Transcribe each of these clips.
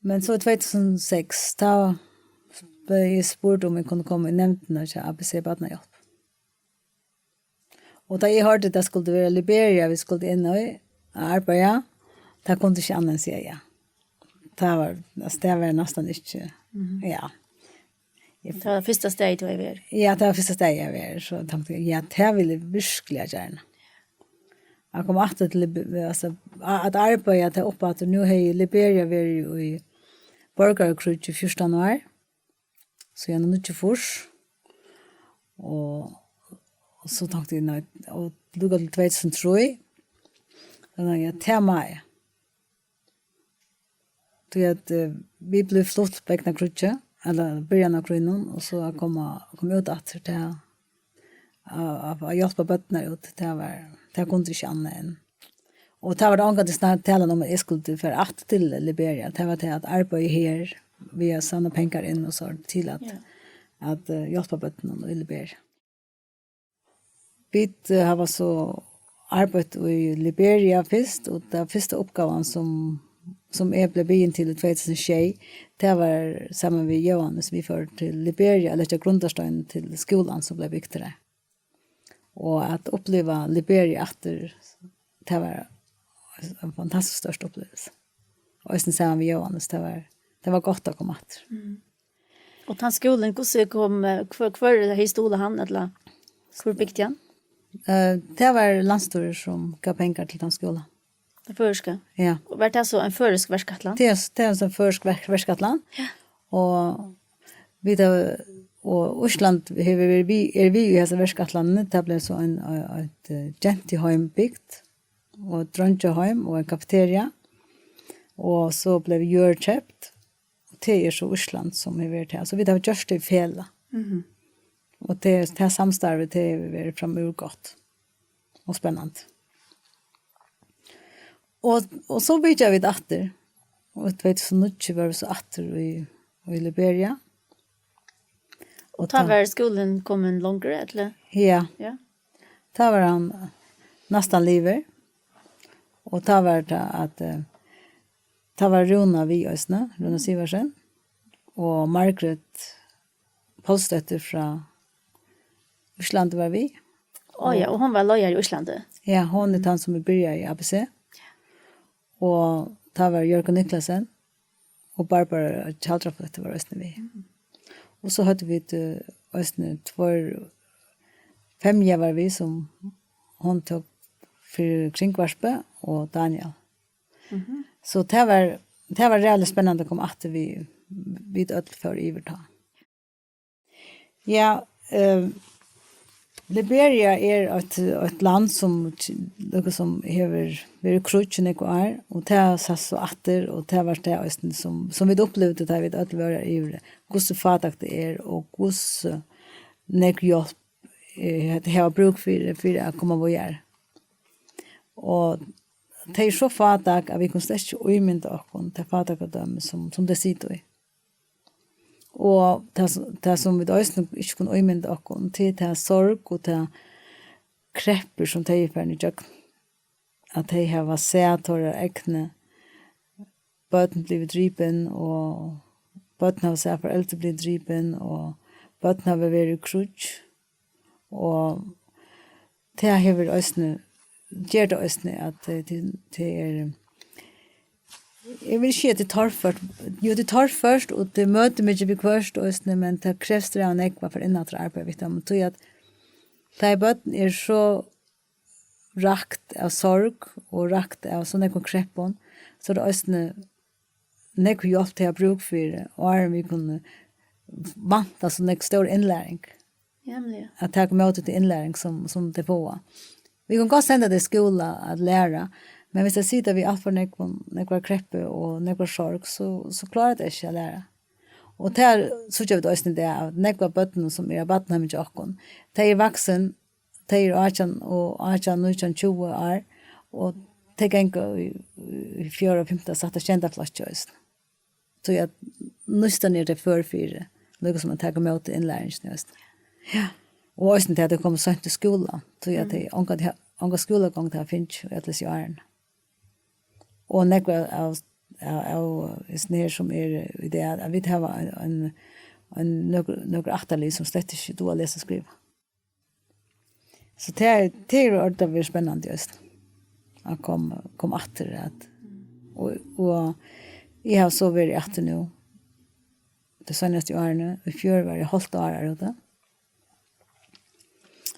Men så 2006, da ble jeg spurt om jeg kunne komme i nevnten til ABC Badnahjelp. Og da jeg hørte at det skulle være Liberia, vi skulle inn og arbeide, da kunne jeg ikke annet si ja. Det var nesten ikke, ja. Det var det første stedet du var ved. Ja, det var første stedet jeg var, så tenkte jeg, ja, det ville jeg virkelig gjerne. Jeg kom alltid til altså, at arbeide til oppe, at nå har Liberia vært jo i borgerkrig i 14 år, så jeg er nødt til fors, og så tenkte jeg, nei, og lukket til 2003, så tenkte jeg, det er meg. Vi ble flott på ekne krutje, eller början av grunnen, og så kom ut at det å hjelpe bøttene ut, det kunne ikke annet enn. Og det var det ångat snart talen om at jeg skulle for at til Liberia, det var til at arbeide her, vi har sanne penger inn og så til at hjelpe bøttene i Liberia. Vi har så arbeidet i Liberia først, og det første oppgaven som jeg ble begynt til i 2006, det var sammen med Johannes, vi førte til Liberia, eller til Grundarstein til skolen som ble bygd der. Og at oppleve Liberia etter, det var en fantastisk størst opplevelse. Og jeg sammen med Johannes, det var godt å komme etter. Og den skolen, hvordan kom, hver historie han, eller hvor bygde han? Det var landstyrer som gav penger til den skolen. Det førske? Ja. Og var det så en førsk verskatland? Det er en førsk verskatland. Ja. Og og Osland er vi i disse verskatlandene. Det ble så et gentiheim bygd, og et dronjeheim og en kafeteria. Og så ble vi gjørkjøpt. Og det er så Osland som er vært her. Så vi har gjort det i fjellet. Og det samstarvet det er vært framur godt og spennende. Og så bygde vi det atter. Og det vet så nødt var vi så atter i Liberia. Og da var skolen kommet langere, eller? Ja. Ja. Da var han nesten livet. Og da var det at da var Rona vi Østene, Rona Siversen, og Margaret Polstøtter fra Osland var vi. Ja, og hun var løyer i Oslandet. Ja, hun er den som er begynt i ABC. Og da var Jørgen Niklasen, og Barbara Kjaldrapet var Østene vi. Og så hadde vi til Østene 5 var vi som hun tok for Kringvarspe og Daniel. Så det var reallig spennende å komme etter vi dødde for Iverta. Ja, Liberia er et land som har vært krutjen ikke er, og det har satt så etter, og det har vært det som vi opplevde det, vi dødde var Iverta. Hvordan fatak det er, og hvordan nek hjelp det har bruk for å komme og gjøre. Og det er så fatak at vi kunne slett ikke umynde oss til fatak og dømme som det sitter i. Og det som vi også ikke kunne umynde oss til det sorg og til krepper som de er ferdig gjør. At de har sett og egne bøten blir drypen, og bøten har sett foreldre blir drypen, og bøten har vært krutsk. Og det har vært også gjør det også at det er jeg vil ikke at det tar først jo det tar først og det møter mye på først også, men det kreves det av nekva for innan til arbeid vet jeg, men tror jeg at det bøten er så rakt av sorg og rakt av sånne kreppon så det også nekva hjelp til å bruke for det og vi kunne vanta sånne stor innlæring at det kommer til innlæring som det får. Vi kan godt sende det i skolen at lære, men hvis jeg sier at vi alt for nekvar kreppe og nekvar sorg, så klarer det ikke å lære. Og det så gjør vi det også det at nekvar bøttene som er baden hjemme til åkken, de er vaksen, de er 18 og 18, 19, 20 år, og de kan gå i 4 og 5 satt og kjente plass til oss. Så jeg nøsten er det før 4, noe som man tar med til innlæringen. Ja. Og også til at det kommer sånn til skolen, så jeg til ånga skolegang til å finne og etter seg åren. Og nekva av snär som är det att vi har en några achterlig som slett inte då läsa och skriva. Så det är det spännande just. Att kom efter att och jag har så varit efter nu. Det senaste året i fjör var jag hållt år ute.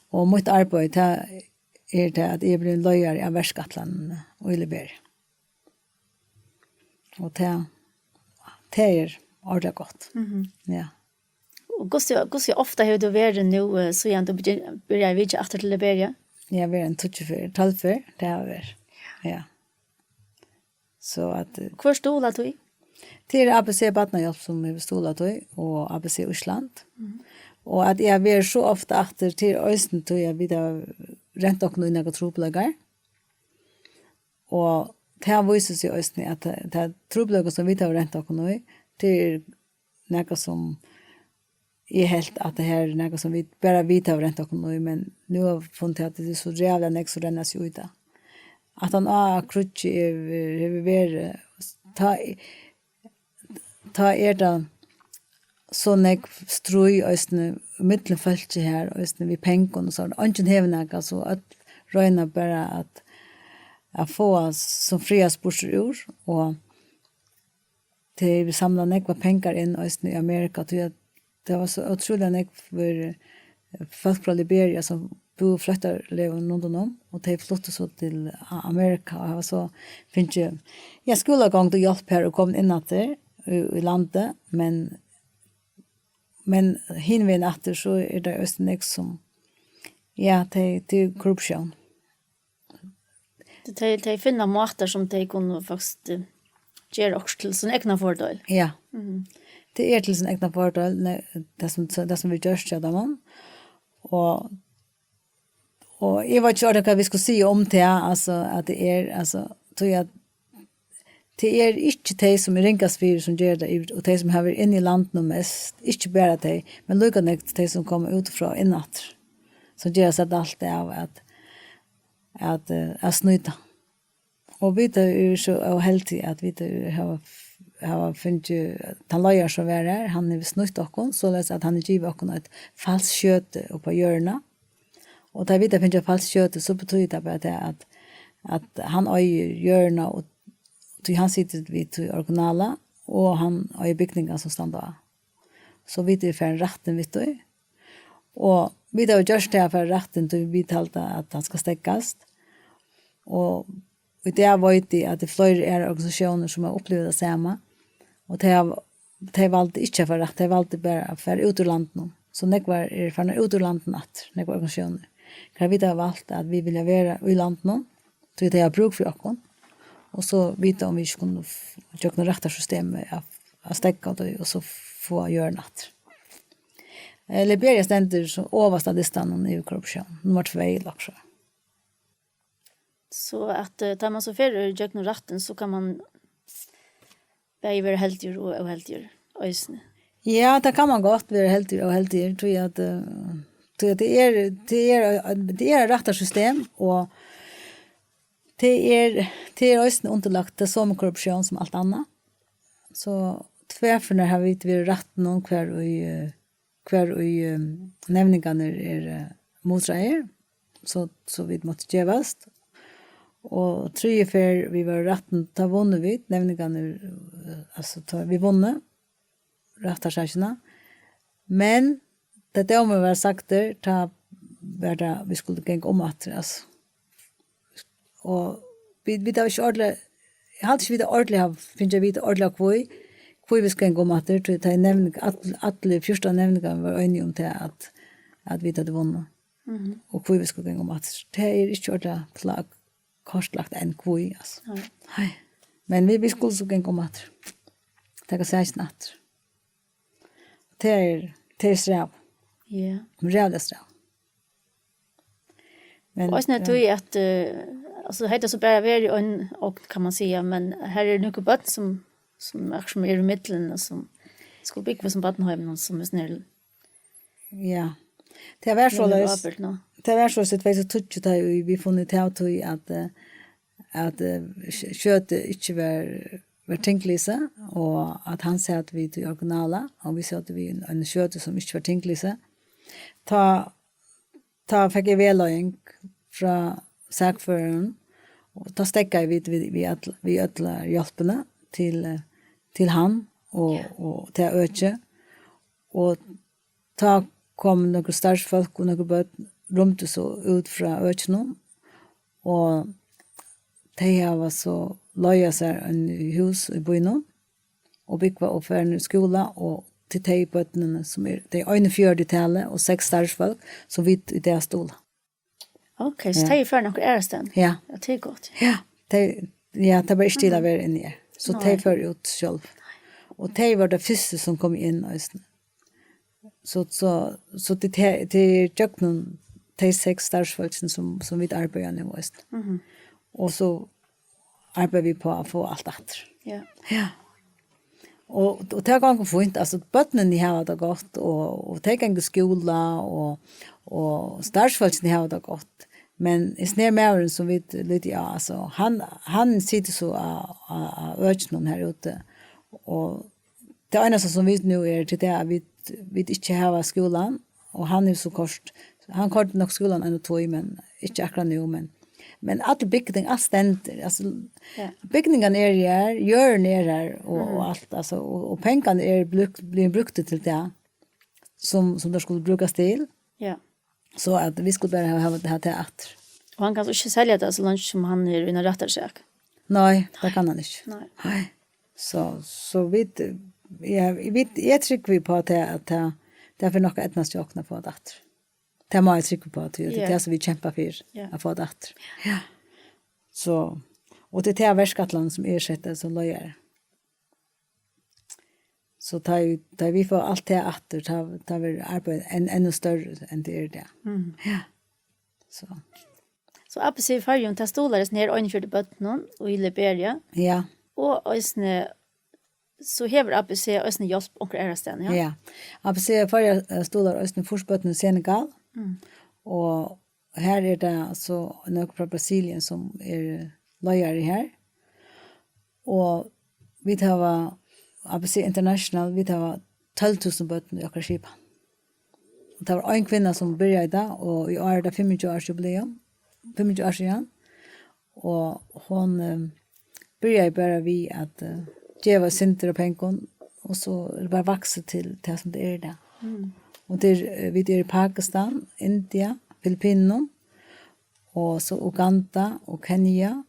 Och mitt arbete är det att jag blir en löjare av Värskatlan och i Liberia. Och det är ordentligt gott. Ja. Och hur ofta har du varit nu så igen du börjar vidja efter till Liberia? Jag var en 12 för det har varit. Ja. Så att Hvor stolar du i? det är ABC Barnahjälp som är stolat i och ABC Island. Och att jag var så ofta efter till Östen då jag vidare rent och några troblagar. Och det har visat sig Östen att det troblagar som vi tar rent och nu det är något som är helt att det här är något som vi bara vi tar rent och nu men nu har jag funnit att det är så jävla näck så den är så ute. Att han krutch är ta det så nek strøy østene mittelfelt her østene vi penken og så ingen hevnaga så at røyna bara at få oss som frias bort ur og det vi samla nekva pengar inn østene i Amerika det var så utrolig nekva folk fra Liberia som flyttar leven London och de flyttade så till Amerika och så finns ju jag skulle gång då hjälp här och kom in att det i landet men hinvin efter så är det östnex som ja till korruption. Det finna måter som de kunne faktiskt göra också till sin egna fördel. Ja. Det är till sin egna fördel det som vi gör så där och jag vet inte vad vi ska säga om det alltså att det är alltså tror jag det är inte de som är ringas för som gör det och de som har varit inne i landet mest inte bara de men lukar de som kommer utifrån inåt som gör så att allt det av att snuta och vi är ju så helt att vi har funnit han lajar så där han är snutt och så att han ger och ett falskt kött upp på hjörna. Och där vet jag finns falskt kött så betyder det bara att han äger hjörna och han sitter vid originala och han äger byggningar som stannar. Så vi det för en rätten vet du. Och vi det just det för rätten då vi talade att han ska stäckas. Och det var det att det fler är organisationer som har upplevt det samma. Och det valde inte för rätt, det valde bara för ut ur landet. Så det var för ut ur landet natt, det var organisationer. Kan vi ha valt att vi vill vara i landet nu, så det har bruk för oss. Och så vita om vi skulle göra rätta system att stäcka det och så få göra natt. Liberia ständer så översta listan i korruption, nummer 2 också. Så att tar man så för göra rätten så kan man vara helt djur och helt djur. Ja, det kan man gott vara helt djur och helt djur tror jag att det är rätta system och det är också underlagt det som korruption som allt annat. Så tvärför har vi inte rätt någon kvar i nämningarna är motsäger så vi måste gevast. Och tre för vi var rätten ta vunnit vid nämningarna alltså vi vunnit rätta sakerna. Men det om var sagt där ta bara vi skulle gå om att alltså och vi tar ju ordentligt jag hade ju ordentligt har finns jag ordentligt kvoi vi ska gå om att det ta nämning att första nämningen var enig om det att vi hade vunnit. Och kvoi vi ska gå om att det är inte ordentligt kostlagt en kvoi alltså. Nej. Men vi skulle så gå om att det kan sägas natt. Det är sträv. Ja. Reellt sträv. Men och sen tror jag att alltså heter så bara vara en och kan man säga men här är några barn som är i mitten och som skulle bygga som barnhem och som är snäll. Ja. Det var så det var så att vi touch vi funnit ut att kött inte var var tinglise, og at han sa at vi til originala, og vi sa at vi en skjøte som ikke var tinglise. Ta fikk jeg vedløying fra sakføreren, og ta stekka vi ødla hjelpene til han, og til øke, og ta kom noen starsfolk og noen bøtt romte så ut fra økene, og de var så løya seg en hus i byen, og bygva og færne skola, og til de bøttene som de 41-tallet og 6 starsfolk, som vi i det stola. Ok, så de færne noen æresten? Ja. Ja, det godt. Ja, det var ikke til å være inne her. Så de før ut selv. Og de var det første som kom inn. Så det gjør noen de 6 starsfolkene som vi arbeider nå. Og så arbeider vi på å få alt etter. Ja. Og det er ganske fint, altså bøttene har det godt, og det er ganske skola, og starsfolkene har det godt. Men i snedmæren som vi litt, ja, altså, han sitter så av økene her ute, og det eneste som vi nå til det at vi ikke har skolan, og han så kort, han kort nok skolan enn 2, men ikke akkurat nå, men alle bygning, alt stender, altså, bygningen her, hjørnen her, og alt, altså, og pengene blir brukt til det, som det skulle brukes til, så at vi skulle bare ha det her teater. Og han kan ikke selge det så langt som han i en rettersøk? Nei, det kan han ikke. Nei. Så jeg trykker vi på at det er for noe etnast å åkne på det etter. Det må jeg trykke på, det er det som vi kjemper for, å få det etter. Ja. Så, og det er verskatland som ersetter som løyer. Så da vi får alt det etter, da vi arbeider enda større enn det det. Ja. Så Abbe sier fargen til stolares ned og innførte bøttene og i Liberia. Ja. Og øsne, så hever Abbe sier øsne hjelp og æresten, ja? Ja. Abbe sier fargen stolar øsne forsbøttene i Senegal. Og her det altså noen fra Brasilien som løyer her. Og vi tar ABC International, vi tar 12.000 bøtten i akkurat skipen. Det var en kvinne som begynte da, og i år det 25-årsjubileum, 25 år siden. Og hun begynte bare vi at gjøre sinter og penger, og så det bare vokse til det som det det. Og vi i Pakistan, India, Filippinene, og så Uganda og Kenya,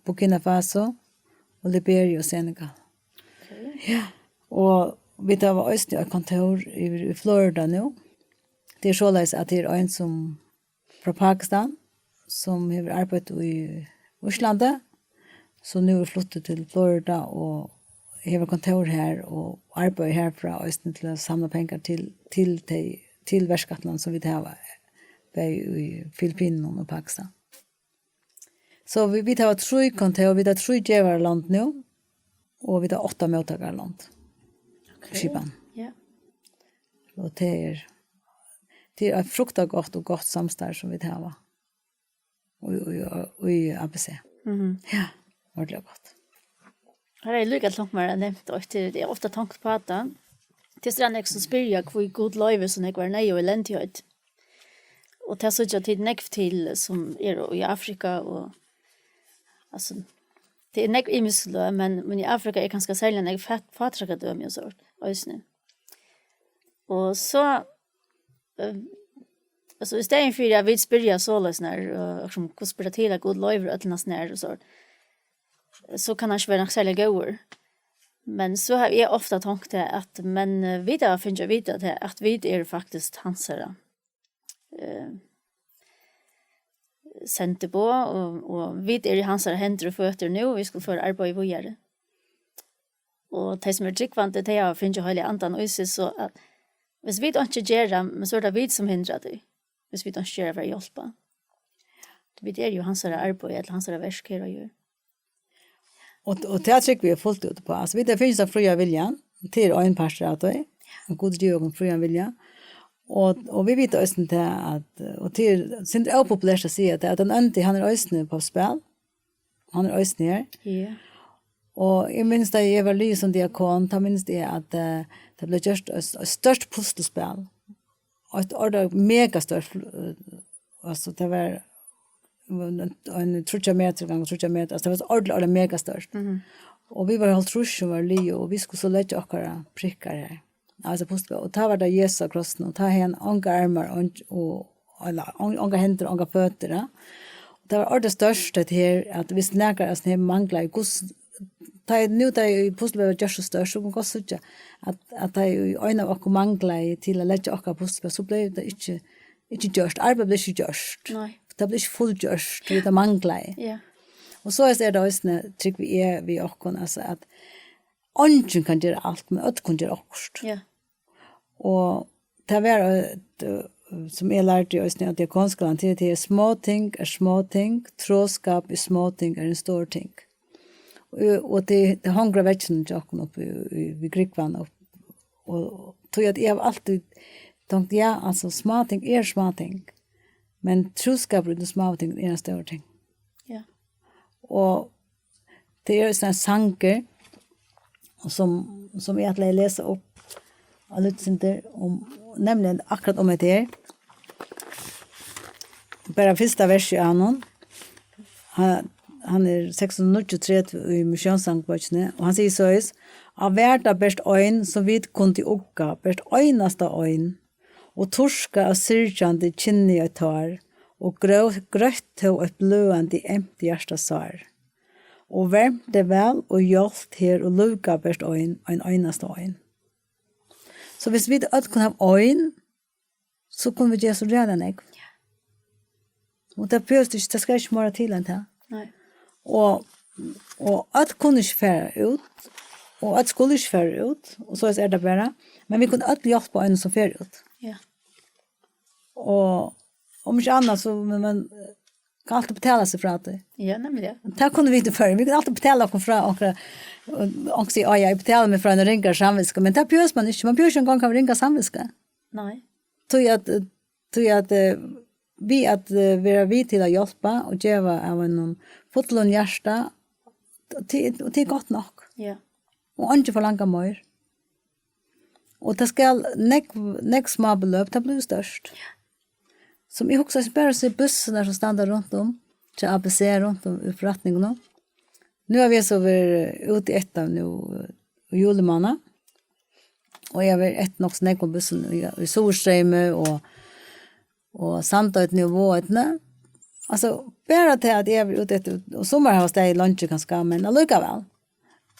Burkina Faso, og Liberia og Senegal. Ja, og vi var også i et kontor i Florida nå. Det således at det en som fra Pakistan, som har arbeidet i Oslandet, så nå flyttet til Florida og har kontor her og arbeider herfra Østen til å samle penger til verskatland som vi har i Filippinene og Pakistan. Så vi har 3 kontor, vi har 3 giverland nå, og vi har 8 mottakerland. Skipan. Ja. Og det et frukta godt og godt samstarv som vi har i ABC. Ja, ordentlig godt. Her lykkert langt mer nevnt, og det ofte tankt på at til strand jeg som spyrer hvor god løyve som jeg var nøye og elendighet. Og til så tid nekv til som i Afrika, og altså, det nekv i misløy, men i Afrika ganske særlig nekv fatrakka døm og sånt, øysene. Og så, altså i stedet for jeg vil spyrja såles når, som hvordan spyrir til at god løyver øtlenas nær og sånt, så kan han ikke være nok særlig gøyver. Men så har jeg ofte tankt det at, men vi da finner jeg vite at vi faktisk hansere sendte på, og vi i hansere hender og føtter nå, vi skulle få arbeid i vågjere. Og de som tryggvante, de har finner jeg hele andan også, så at hvis vi ikke gjør det, men så det vi som hindrer det, hvis vi ikke gjør det for å hjelpe. Vi jo hansere arbeid, eller hansere versk her å gjøre. Og det trykker vi fullt ut på. Altså, det finnes av fria viljan til en parster av det, og god driv om fria vilja. Og vi vet også til at, og til, det er populært å si at den ønte, han øsne på spill, han øsne her. Ja. Och jag minns det jag var ly som diakon, ta minns det att det blev just ett störst pusselspel. Och ett ordet mega stort, alltså det var en 30 meter gånger 30 meter, alltså det var ordentligt mega stort. Och vi var helt trus som var ly och vi skulle så lägga akkurat prickar här. Alltså pusselspel. Och ta var det Jesus krossen och ta hen ånga armar och ånga händer, ånga fötter. Ja. Det var ordentligt störst det här att hvis näkar att det manglar i gus nu da i pusselspel just så størst, så kan godt sige, at da i øjne av okkur mangler til at lægge okkur pusselspel, så blev det ikke gjørst. Arbeid blev ikke gjørst. Nej. Det blev ikke fullt gjørst, det mangler. Ja. Og så er det også, trygg vi okkur, altså at ånden kan gjøre alt, men ødt kan gjøre okkurst. Ja. Og det var som jeg lærte i Østene av diakonskolen, det er små ting, tråskap i små ting en stor ting. Och det hungrar vägen jag kom upp i Grikvan och tog att jag alltid tänkt ja alltså smarting är smarting men troskap är smarting är en stor ting. Ja. Och det är såna sanger som jag att läsa upp och lite om nämligen akkurat om det här. Bara första versen av honom. Han er 633 i misjonssangboksene, og han sier så av verda best øyn som vi kunne ukka, best øynasta øyn, og torska av syrkjande kynni og tar, og grøtt til et bløende emt hjärsta sar. Og varmt det vel og hjelpt her og lukka best øyn, en øynasta øyn. Så hvis vi ikke kunne ha øyn, så kunne vi gjøre så redan jeg. Og det skal ikke måre til enn det. Nej. Og at kunne ikke fære ut, og at skulle ikke fære ut, og så er det bare. Men vi kunne alltid hjelpe på en som fære ut. Ja. Og om ikke annet, så man kan alltid betale seg fra det. Ja, nemlig det. Det kunne vi ikke før. Vi kunne alltid betale oss fra og si, jeg betaler meg fra en ringer samviske, men det behøver man ikke. Man behøver ikke en gang kan ringe samviske. Nej. Tog at vi at være vi til å hjelpe og gjøre av en fotlån hjärsta og det er godt nok. Ja. Og ikke for langt mer. Og det skal nek små beløp, det blir størst. Som jeg husker, bare se bussene som stander rundt om, til ABC rundt om i forretningen. Nu har vi så vært ute i ett av julemåneder. Og jeg har vært ett nok snakk om bussen i Solstrømme og Sandøyten og Våetene. Altså, bare til at jeg var ute etter, og sommer har steg i lunsje ganske, men allikevel.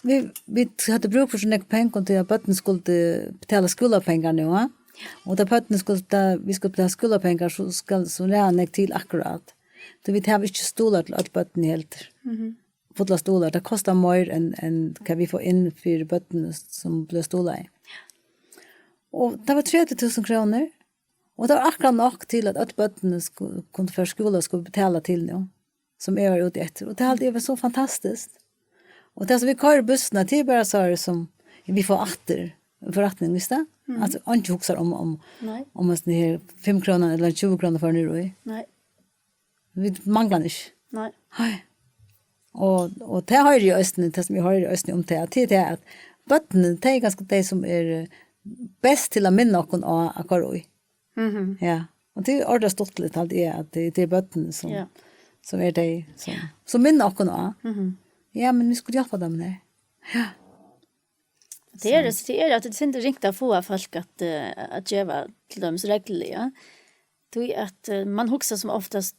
Vi hadde bruk for sånne penger til at bøtten skulle betale skolepenger nå, ja? Og da bøtten vi skulle betale skolepenger, så skal så redan jeg til akkurat. Så vi har ikke stoler til at bøtten helt. Fotla stoler, det kostar mer enn hva vi får inn for bøtten som ble stoler i. Og det var 30 000 kroner, og det var akkurat nok til at bøttene kunne for skolen skulle betale til nå, som jeg var ute etter. Og det hadde vært så fantastisk. Og det som vi kører bussene til, bare så er det som vi får atter forretning, visst det? Altså, han ikke hukser om sånne her 5 kroner eller 20 kroner for nere. Nej. Vi mangler ikke. Nej. Hei. Og det har jeg i Østene, det som jeg har i Østene om det er at bøttene, det er ganske de som er best til å minne noen av akkurat. Ja, og det er ordentlig stått litt alt at det er bøttene som er de som minner noen av. Ja, men vi skulle hjelpe dem der. Ja. Det är att det inte riktigt få folk att göra till dem så regler, ja. Det är att man huxar som oftast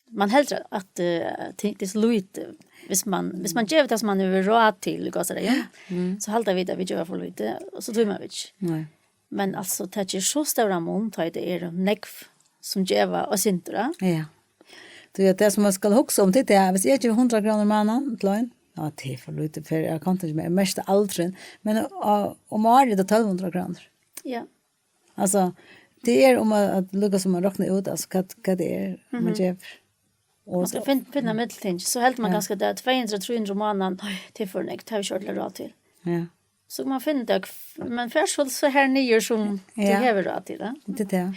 man hellre att det är så lite hvis man gör det som man är råd till så där, ja. Så haltar vi det vi gör för lite och så tror man inte. Nej. Men alltså det är så stora mån tar det är nekv som gör och syntra. Ja. Det som man ska huxa om det är hvis jag ger 100 kronor månaden till en. Ja, det är för lite för jag kan inte med mest aldrig. Men om man har det 1200 kronor. Ja. Alltså det är om att lucka som man räknar ut alltså vad det är man ger. Och så finna medelting så helt man ganska det 200-300 månaden till för nek tar vi kört råd till. Ja. Så man finner det men först så här nyer som det har råd till det. Det.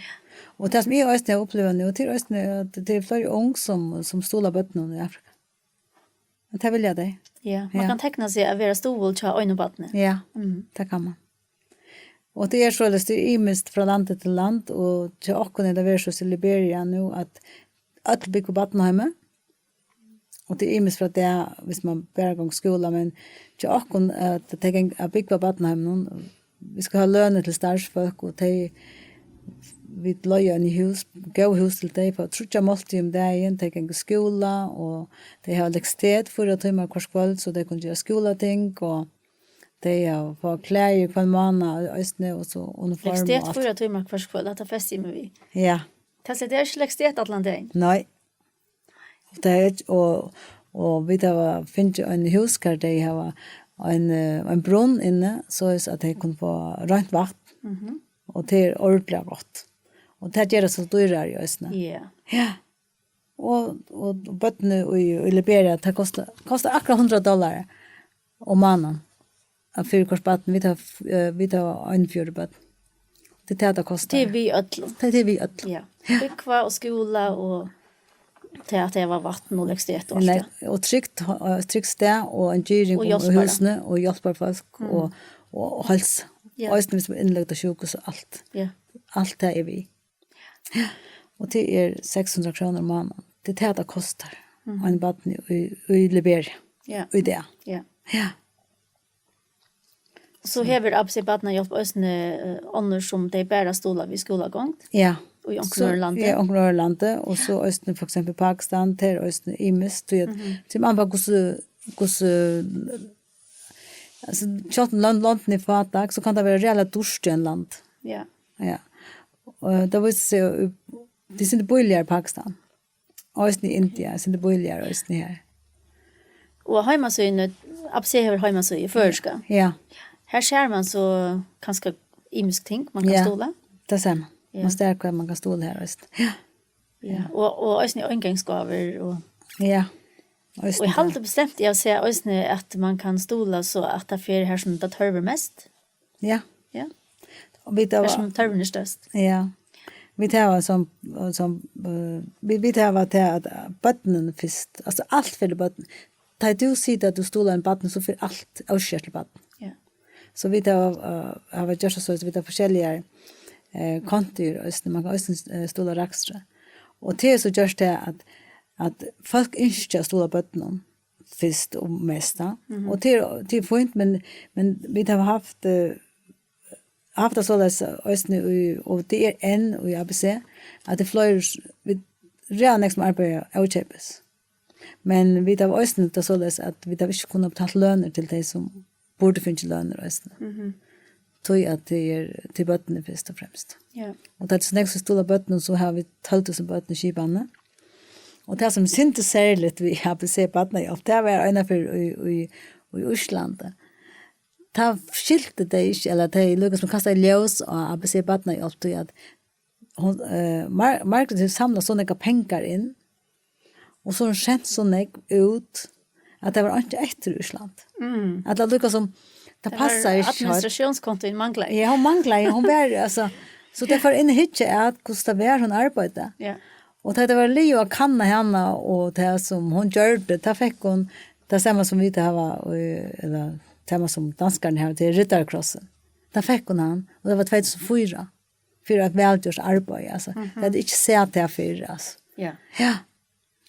Och det som jag också upplever nu till Östern att det är fler ung som stolar bötterna i Afrika. Det vill jag det. Ja, man Ja. kan teckna sig att vara stol till ögonbattne. Ja, Mm. det kan man. Och det är så att det är mest från land till land och till åkken är det versus i Liberia nu att alla bygger på Battenheimen. Och det är mest för att det är, hvis man bara går skola, men till åkken att det är bygga på Battenheimen. Vi ska ha löner till starsfolk och det vi löjer i hus, gå hus till dig för trutja måltid om dagen, de kan gå skola och de har lekstid 4 timmar kvar kväll så de kan göra skolating och de har få kläder på en månad och så uniform och Lekstet allt. 4 timmar kvar kväll att fest med vi. Ja, Det är inte lekstet Atlanten. nej. Det är och vi har finns en hus där de har en brunn inne så att de kan få rent vatten. Mhm. Och det är ordentligt gott. Och det gör det så dyrare i Östne. Ja. Ja. Och böttene i Liberia, det kostar akkurat $100 om månaden. Av 4 kors bötten, vi tar en 4 bötten. Det är det kostar. Det är vi ödlon. Det är vi öll. Ja. Bykva och skola och till att det var vatten och lekstet och allt. Och tryggt sted och en gyring Och om hjälpare. husene og hjälper folk och hals. Ja. Och Östne som innlagt av sjukhus och allt. Ja. Allt det är vi. Ja. Och det är 600 kronor om månaden. Det är det kostar. En baden i Liberia. Ja. I det. Ja. Ja. Så hever abse badna hjälp ösne annor som de bara stolar vid skolagång Ja. och i Onkelörlandet. Ja, Onkelörlandet. Och så Östne för exempel Pakistan. Till Östne imis. Till man bara gus alltså chatten landet i fatak så kan det vara relativt dåligt i en land. Ja. Ja. Och det var så det är inte billigare i Pakistan. Och i Indien är det billigare och här. Och hemmasöjnet, abse hever hemmasöj i förska. Ja. Här ser man så ganska imisk ting man kan Ja. stola. Det ser man. Ja. Man stärker man kan stå här just. Ja. Ja. Och ösne öngångsgaver och Ja. och jag har alltid bestämt jag ser ösne att man kan stola så att det är här som det törver mest. Ja. Ja. Och vi Här tar som törver är störst. ja. Vi tar som vi tar vad det att botten först. Alltså allt för det botten. Tar du sitter att du stolar en botten så för allt avskärtel botten. Ja. Så vi tar har vi gjort så att vi tar olika kontor och man kan stola extra. Och det är så just det att folk inte stolar botten först och mesta. Och till fint men vi har haft det så där och det är en och jag ser att det flyr vi redan som arbetar outchapes. Men vi har ösnen det så där att vi har inte kunnat betala löner till de som borde finna löner ösnen. Mhm. Tror att det är till botten först och främst. Ja. Och det är så nästa stora botten så har vi 12 000 botten i Skibanne. Och det som synte särskilt vi har på se botten i det var en för i Island. Ta skilte det ikke, eller det lukkes som kastet ljøs og ABC-badna i alt, at Margaret har samlet sånne penger inn, og så har hun kjent sånne ut, at det var ikke etter i Island. At det lukkes som, det passer ikke. Administrationskonto manglar. Ja, hun mangler, hun var, altså, så det var inne hitje at hvordan det var hun arbeidet. Ja. Og det var livet å kanne henne, og det som hun gjør det fikk hun, det samme som vi det var, eller tema som danskarna har till Riddarkrossen. Där fick hon han och det var 2004 för att välgjort arbete alltså. Det hade inte sett det för alltså. Ja. Ja.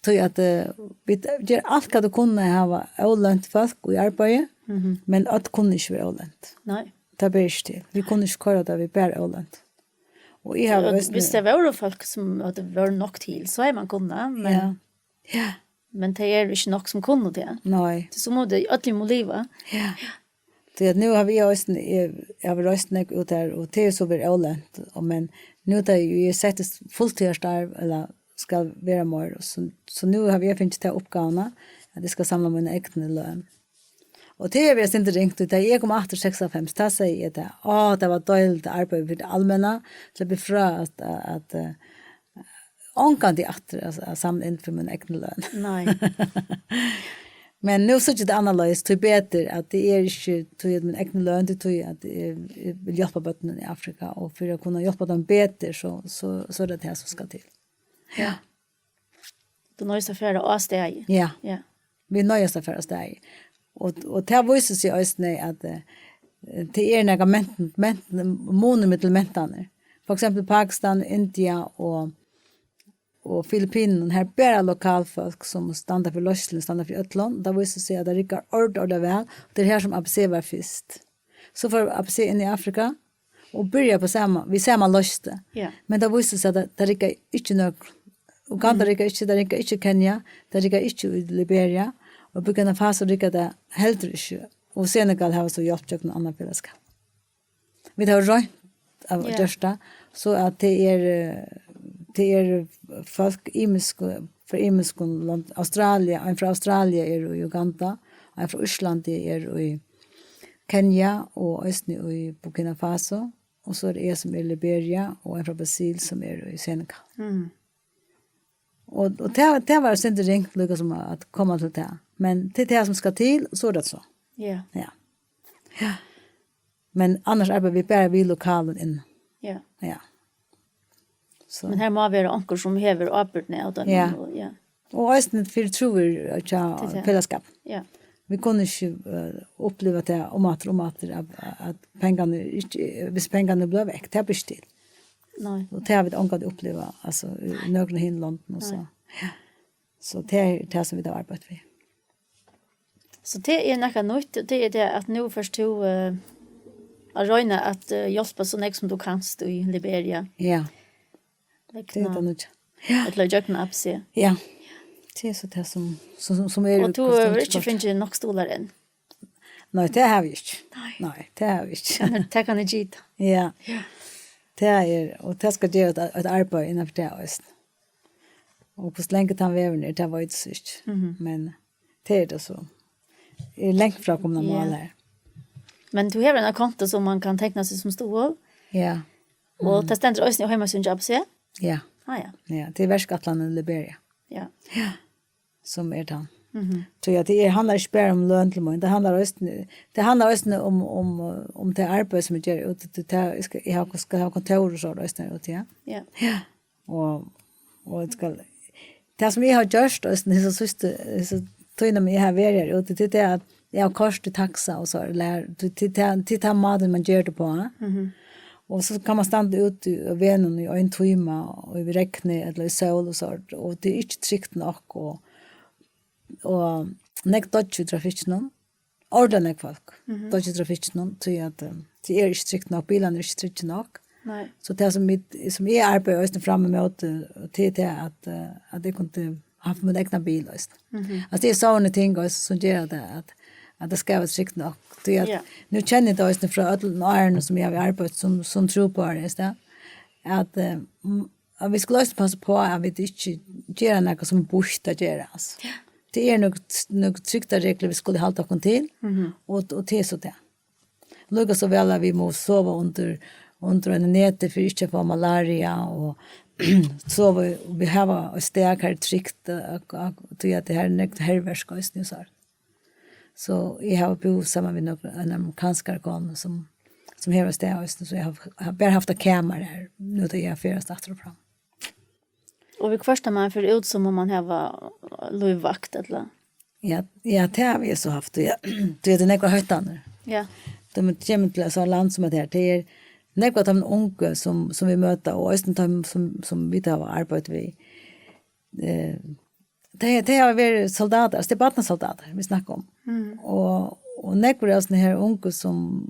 Så att vi gör allt vad du kunde ha olönt folk i arbete. Men att kunde inte vara olönt. Nej. Det blir inte till. Vi kunde inte köra där vi bara olönt. Och jag har Hvis det var folk som hade varit nog till så är man kunna, men ja. Ja. men det är inte nog som kunde det. Nej. Så må det ödlig må leva. Ja. Det nu har vi jag röst nek ut där och det är så blir olönt men nu där ju sett fulltidsarbeid eller ska vara mer så nu har vi funnit det uppgåvorna att det ska samla mina egna lön. Och det är vi inte ringt ut jag kom 865 så säger det det var dåligt arbete för det allmänna så blir fra att onkan de att samla in för min egna lön. Nej. Men nu så är det annorlunda till bättre att det är inte till min egen lön det till att vill hjälpa barnen i Afrika och för att kunna hjälpa dem bättre så är det här som ska till. Ja. Du nöjst affärer och steg. Ja, Ja. vi nöjer oss för oss där. Och det visar sig också att det är några monumentalmentarna. För exempel Pakistan, India och Filippinen här bara lokalfolk som stannar för löslen, stannar för ötlån. Det visar sig att det rycker ordentligt väl. Det är här som ABC var först. Så får ABC in i Afrika och börja på samma löste. Ja. Men det visar sig att det rycker inte något. Uganda rycker inte Kenya, det rycker inte i Liberia. Och Burkina Faso rycker det helt inte. Och Senegal har så hjälpt till en annan fällskap. Vi har rönt av dörsta så att det är folk för imiskon land Australien, en från Australien är i Uganda, en från Island är i Kenya och östern i Burkina Faso och så är det som är i Liberia och en från Brasil som är i Senegal. Och det var inte ringt lika som att komma till det. Men det är det som ska till, så är det så. Ja. Ja. Men annars arbetar vi bara vid lokalen in. Ja. Ja. Så. Men här må vara ankor som häver avbrytning av den. Ja. Ja. Och östen för tror att fällskap. Ja. Vi kunde inte uppleva det om att pengarna hvis pengarna blev väck, det blir till. Nej. Och det har vi inte uppleva alltså i några hinland och så. Ja. Så det är det som vi har arbetat med. Så det är något nytt, det är det att nu först du röjna att hjälpa så mycket som du kanst i Liberia. Ja. Det är det nytt. Ja. Att lägga upp en sig. Ja. Det är så det som är. Och du har inte finns nog stolar än. Nej, det har vi inte. Nej, det har vi inte. Det kan inte gita. Ja. Det är, och det ska göra ett arbete innanför det också. Och på länge tar vi över det var inte sist. Men det är det så. Det är länge från komna mål här. Men du har en konto som man kan teckna sig som stol. Ja. Och det ständer också hemma sin jobb, så? Ja. Ah, ja. Ja, det är Värskatland i Liberia. Ja. Ja. Som är det. Så ja, det handlar inte bara om lön till mig. Det handlar också om det arbete som jag gör. Jag ska ha kontor och så där. Ja. Ja. Ja. Och det som jag har gjort det så tog mig här vidare och det är att jag har kort i taxa och så till ta maten man gör det på. Och så kan man stanna ut i venen i en timme och i räkne eller i sol och så och det är inte tryggt nog och nek dodge trafiken ordentlig folk dodge trafiken så att det är inte tryggt nog bilen är inte tryggt nog. Nej. Så det som är arbetar just framme med till det att det kunde ha med egna bil just. Alltså det är såna ting som gör det att det ska vara tryggt nog. Nu känner jag det från alla som jag har arbetat som tror på det just att vi skulle också passa på att vi inte gör något som borde göras. Det är något tryckta regler vi skulle hålla oss till och det är så det. Lugga så väl att vi måste sova under en näte för inte få malaria och så vi har ett starkare tryckt att det här är härvärskast nu så jag har bott samman med en amerikansk organ som har ställt så jag har bara haft en kamera här nu då jag först efter fram. Och vi första man för ut som om man har lövvakt eller. Ja, det har vi så haft. Det är några höjtaner. Ja. De kommer till så land som det är några av de unga som vi möter och de som vi har arbetat med. Det har varit soldater, det är barnasoldater vi snackar om. Och några av de här unga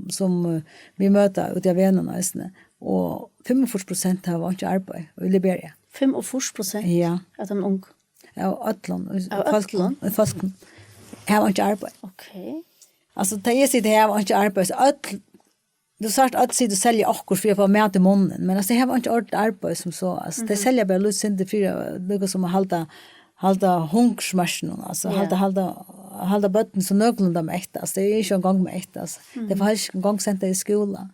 som vi möter ute av vännerna och 45% har inte arbetat i Liberia. 45%? Ja. Att de unga? Ja, Ötland. Ötland? Jag har inte arbetat. Okej. Alltså, det jag sitter här har inte arbetat. Du sa att sitter och säljer akkur för att få mat i munnen. Men alltså, det har inte ordentligt arbetat som så. Alltså, det säljer bara lite inte för att som att halda hungersmarschen. Alltså, halda bötten så någorlunda med ett. Alltså, det är inte en gång med ett. Alltså. Det var inte en gång sent i skolan.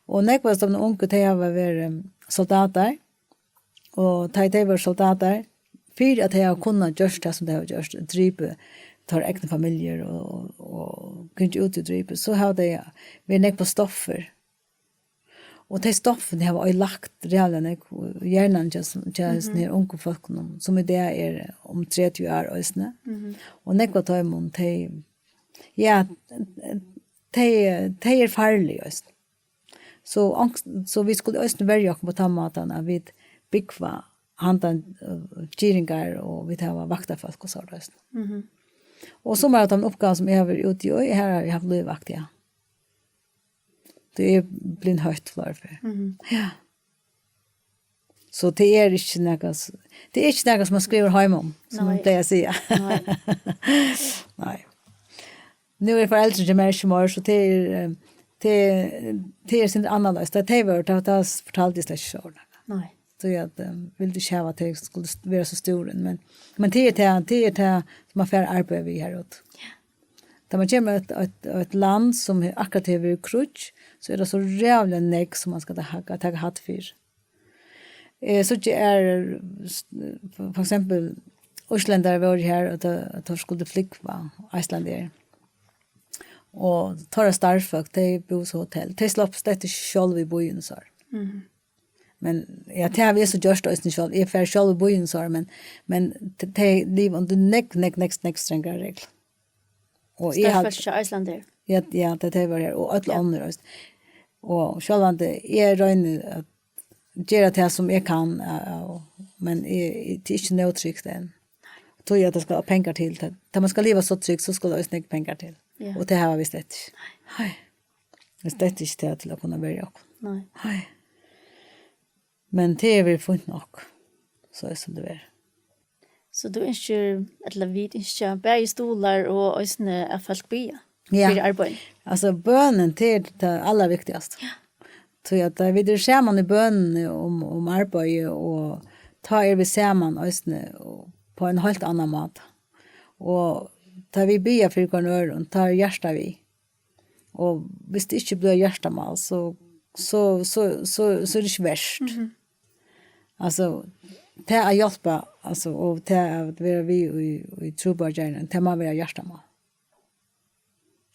Och när jag var de unga, det har varit soldater. Och de var soldater. För att jag har kunnat göra det som de har gjort. Drype tar egna familjer och kunde ut i drype. Så har det varit på stoffer. Och de stoffen har varit lagt redan hjärnan till de unga folken som i det är om 30 år. Och när jag tar emot Ja, det farlig just. Så vi skulle også være jo på tamaten at vi bygva handan gyringar og vi tar vaktafolk og så just. Og så var det en oppgave som jeg har vært ute i, her har jeg haft livvakt, ja. Det er blind høyt for. Ja. Så det er ikke noe, som man skriver hjemme om, som Nei. det jeg sier. Nei. Nu är föräldrar som är små så det är sin annorlunda. Det var det fortalte släkt så. Nej. Så jag vill inte säga att det skulle vara så stor men det är som man får arbeta vi här åt. Ja. Där man kommer ett land som är akkurat över krutch så är det så jävla näck som man ska ta hatt för. Så det är för exempel Isländare var här och att skulle flyga Isländare. Og tar starfolk, de bor på hotell. De slåps dette selv i bojen, så. Men ja, det har vi så gjort oss ikke selv. Jeg får selv i bojen, så, men de lever under nek strengere regler. Og Starfolk til Islander. Ja, det var her, og alle andre også. Og selv om det er røyne at gjøre det som jeg kan, men det er ikke noe trygt enn. Jeg tror at det skal ha penger til det. Da man skal leve så trygt, så skal det også ikke penger til. Ja. Og det har vi slett ikke. Nei. Vi slett ikke det til å kunne være jobb. Nej. Nei. Men det er vi funnet nok. Så er det som det er. Så du ønsker, eller vi ønsker, bare stolar og øsne er folk bya. Ja. For arbeid. Altså bønnen det er det aller viktigste. Ja. Så at vi ser man i bønnen om arbeid og tar vi sammen øsne på en helt annen måte. Og tar vi bya for øren, tar hjärsta vi. Og hvis det ikke blir hjertemål, så er det ikke verst. Altså, det er hjelpa, altså, og det er at vi i trobargjerne, det må være hjertemål.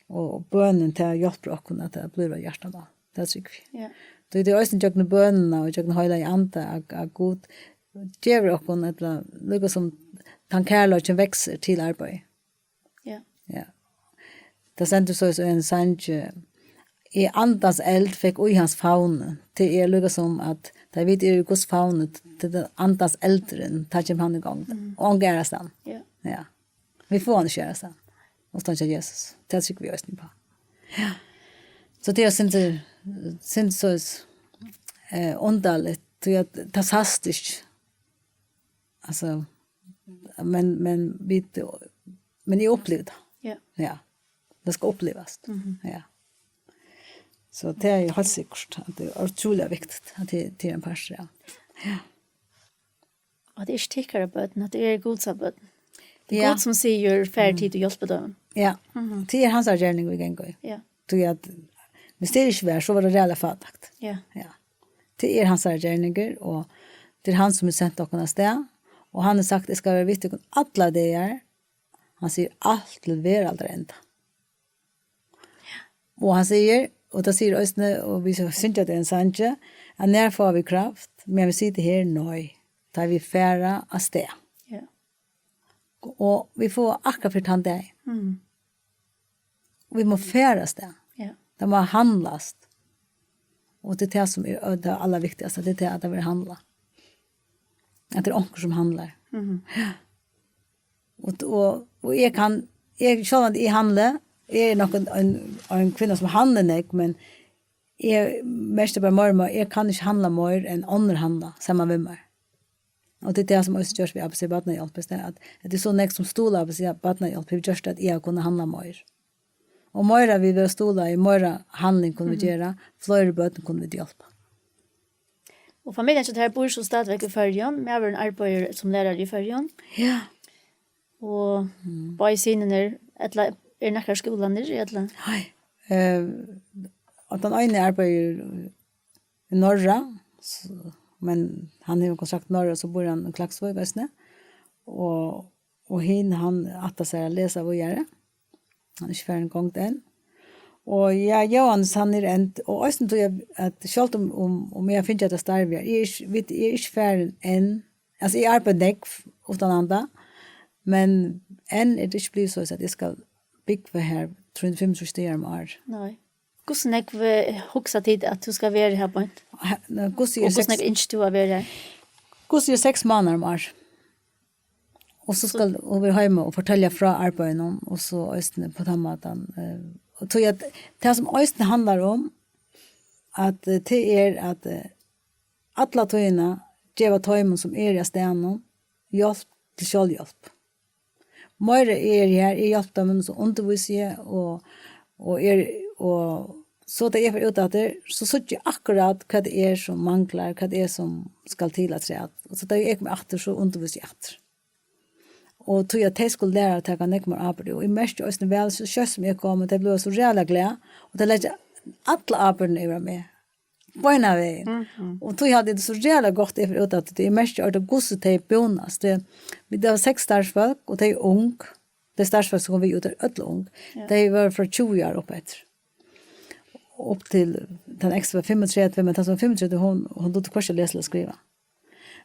Og bønnen til hjelper oss at det blir hjertemål. Det tror vi. Ja. Det er også ikke bønnene og ikke høyde i ante av god. Gjør oss at det lukker som tankærløkken vekser til arbeid. Ja. Ja. Det sendte så en sanje i andas eld fikk ui hans faune. Det er lukket som at da vi er i Guds faune til det andas eldren, tar ikke han i gang. Og han gæres den. Ja. Ja. Vi får han kjæres den. Og stod ikke Jesus. Det tykker vi også på. Ja. Så det er synd så underligt. Det er fantastisk. Altså, men jeg opplevde det. Ja. Ja. Det skal opplevas. Ja. Så det er jo helt sikkert at det er utrolig viktig at det er en parst, ja. Ja. Og det er ikke tikkere bøten, at det er godsabøten. Det er Ja. god som sier ferdig til hjelpe dem. Ja. Det er hans gjerning vi kan gå i. Ja. Så at hvis det ikke var, så var det reelle fattigt. Ja. Ja. Det er hans gjerninger, og det er han som har sendt dere av sted, og han har sagt, det skal være viktig at alle det er. Han sier, alt vil være aldri enda. Og han sier, og da sier Østene, og vi synes at det er en sanje, at når får vi kraft, men vi sitter her nøy, da vi færre av sted. Ja. Og vi får akkurat for han det. Mm. Vi må færre av sted. Ja. Det må handlas. Og det er det som er det aller viktigste, det er at det vil handla. At det er onker som handler. Ja. Og jeg kan, selv om jeg handler, jeg er nok en kvinne som handler nek, men jeg mest bare mormor, jeg kan ikke handla mer enn andre handla, sammen med meg. Og det er det som også gjørs vi av seg badnehjelp, at det er så nek som stoler av seg badnehjelp, vi gjørs det at jeg kunne handla mer. Og mer vi vil stola i, mer handling kunne vi gjøre, flere bøten kunne vi hjelpe. Og familien så her bor så stadigvæk i Førjen, med en arbeider som lærer i Førjen. Ja. Og bare i sinene er nekker skolen der, eller? Hei. At den ene arbeider i Norra, men han har kontrakt Norra, så bor han i Klaksvøy, Østene. Og han atter seg å lese og gjøre. Han er ikke ferdig en gang den. Og ja, Johannes han er endt, og også tror jeg at selv om jeg finner at det starver, jeg er ikke ferdig enn, altså jeg arbeider nekk utan andre, men enn er det ikke blitt så at jeg skal bygge her 35 stegar om år. Nej. Hvordan jeg hugsa tid at du skal være her på en? Gussi Og er hvordan jeg ikke du har vært her? Gussi er 6 måneder om år. Og så skal hun være hjemme og fortelle fra arbeidet og så østene på den måten. Og tror jeg det som østene handler om at det er at alle tøyene gjør tøymen som er i stedet hjelp til selvhjelp. Mer er her, jeg hjelper dem som underviser og så det er for ut at det, så synes jeg akkurat hva det er som mangler, hva det er som skal til at det. Så det er jeg med atter, så underviser jeg atter. Og tog at jeg skulle lære at jeg kan ikke mer arbeid. Og i mest også vel, så kjøtt som jeg kom, det ble så reale glede. Og det lærte alle arbeidene jeg var med. Bøyne veien. Og tog hadde det så reale godt for ut at det er mest også godset til bonus. Det var 6 starsfolk, og de er ung. Det er starsfolk som kom vi ut av ødel ung. De var fra 20 år opp etter. Upp till den extra 35, men den som 35 hon då kanske läsa och skriva.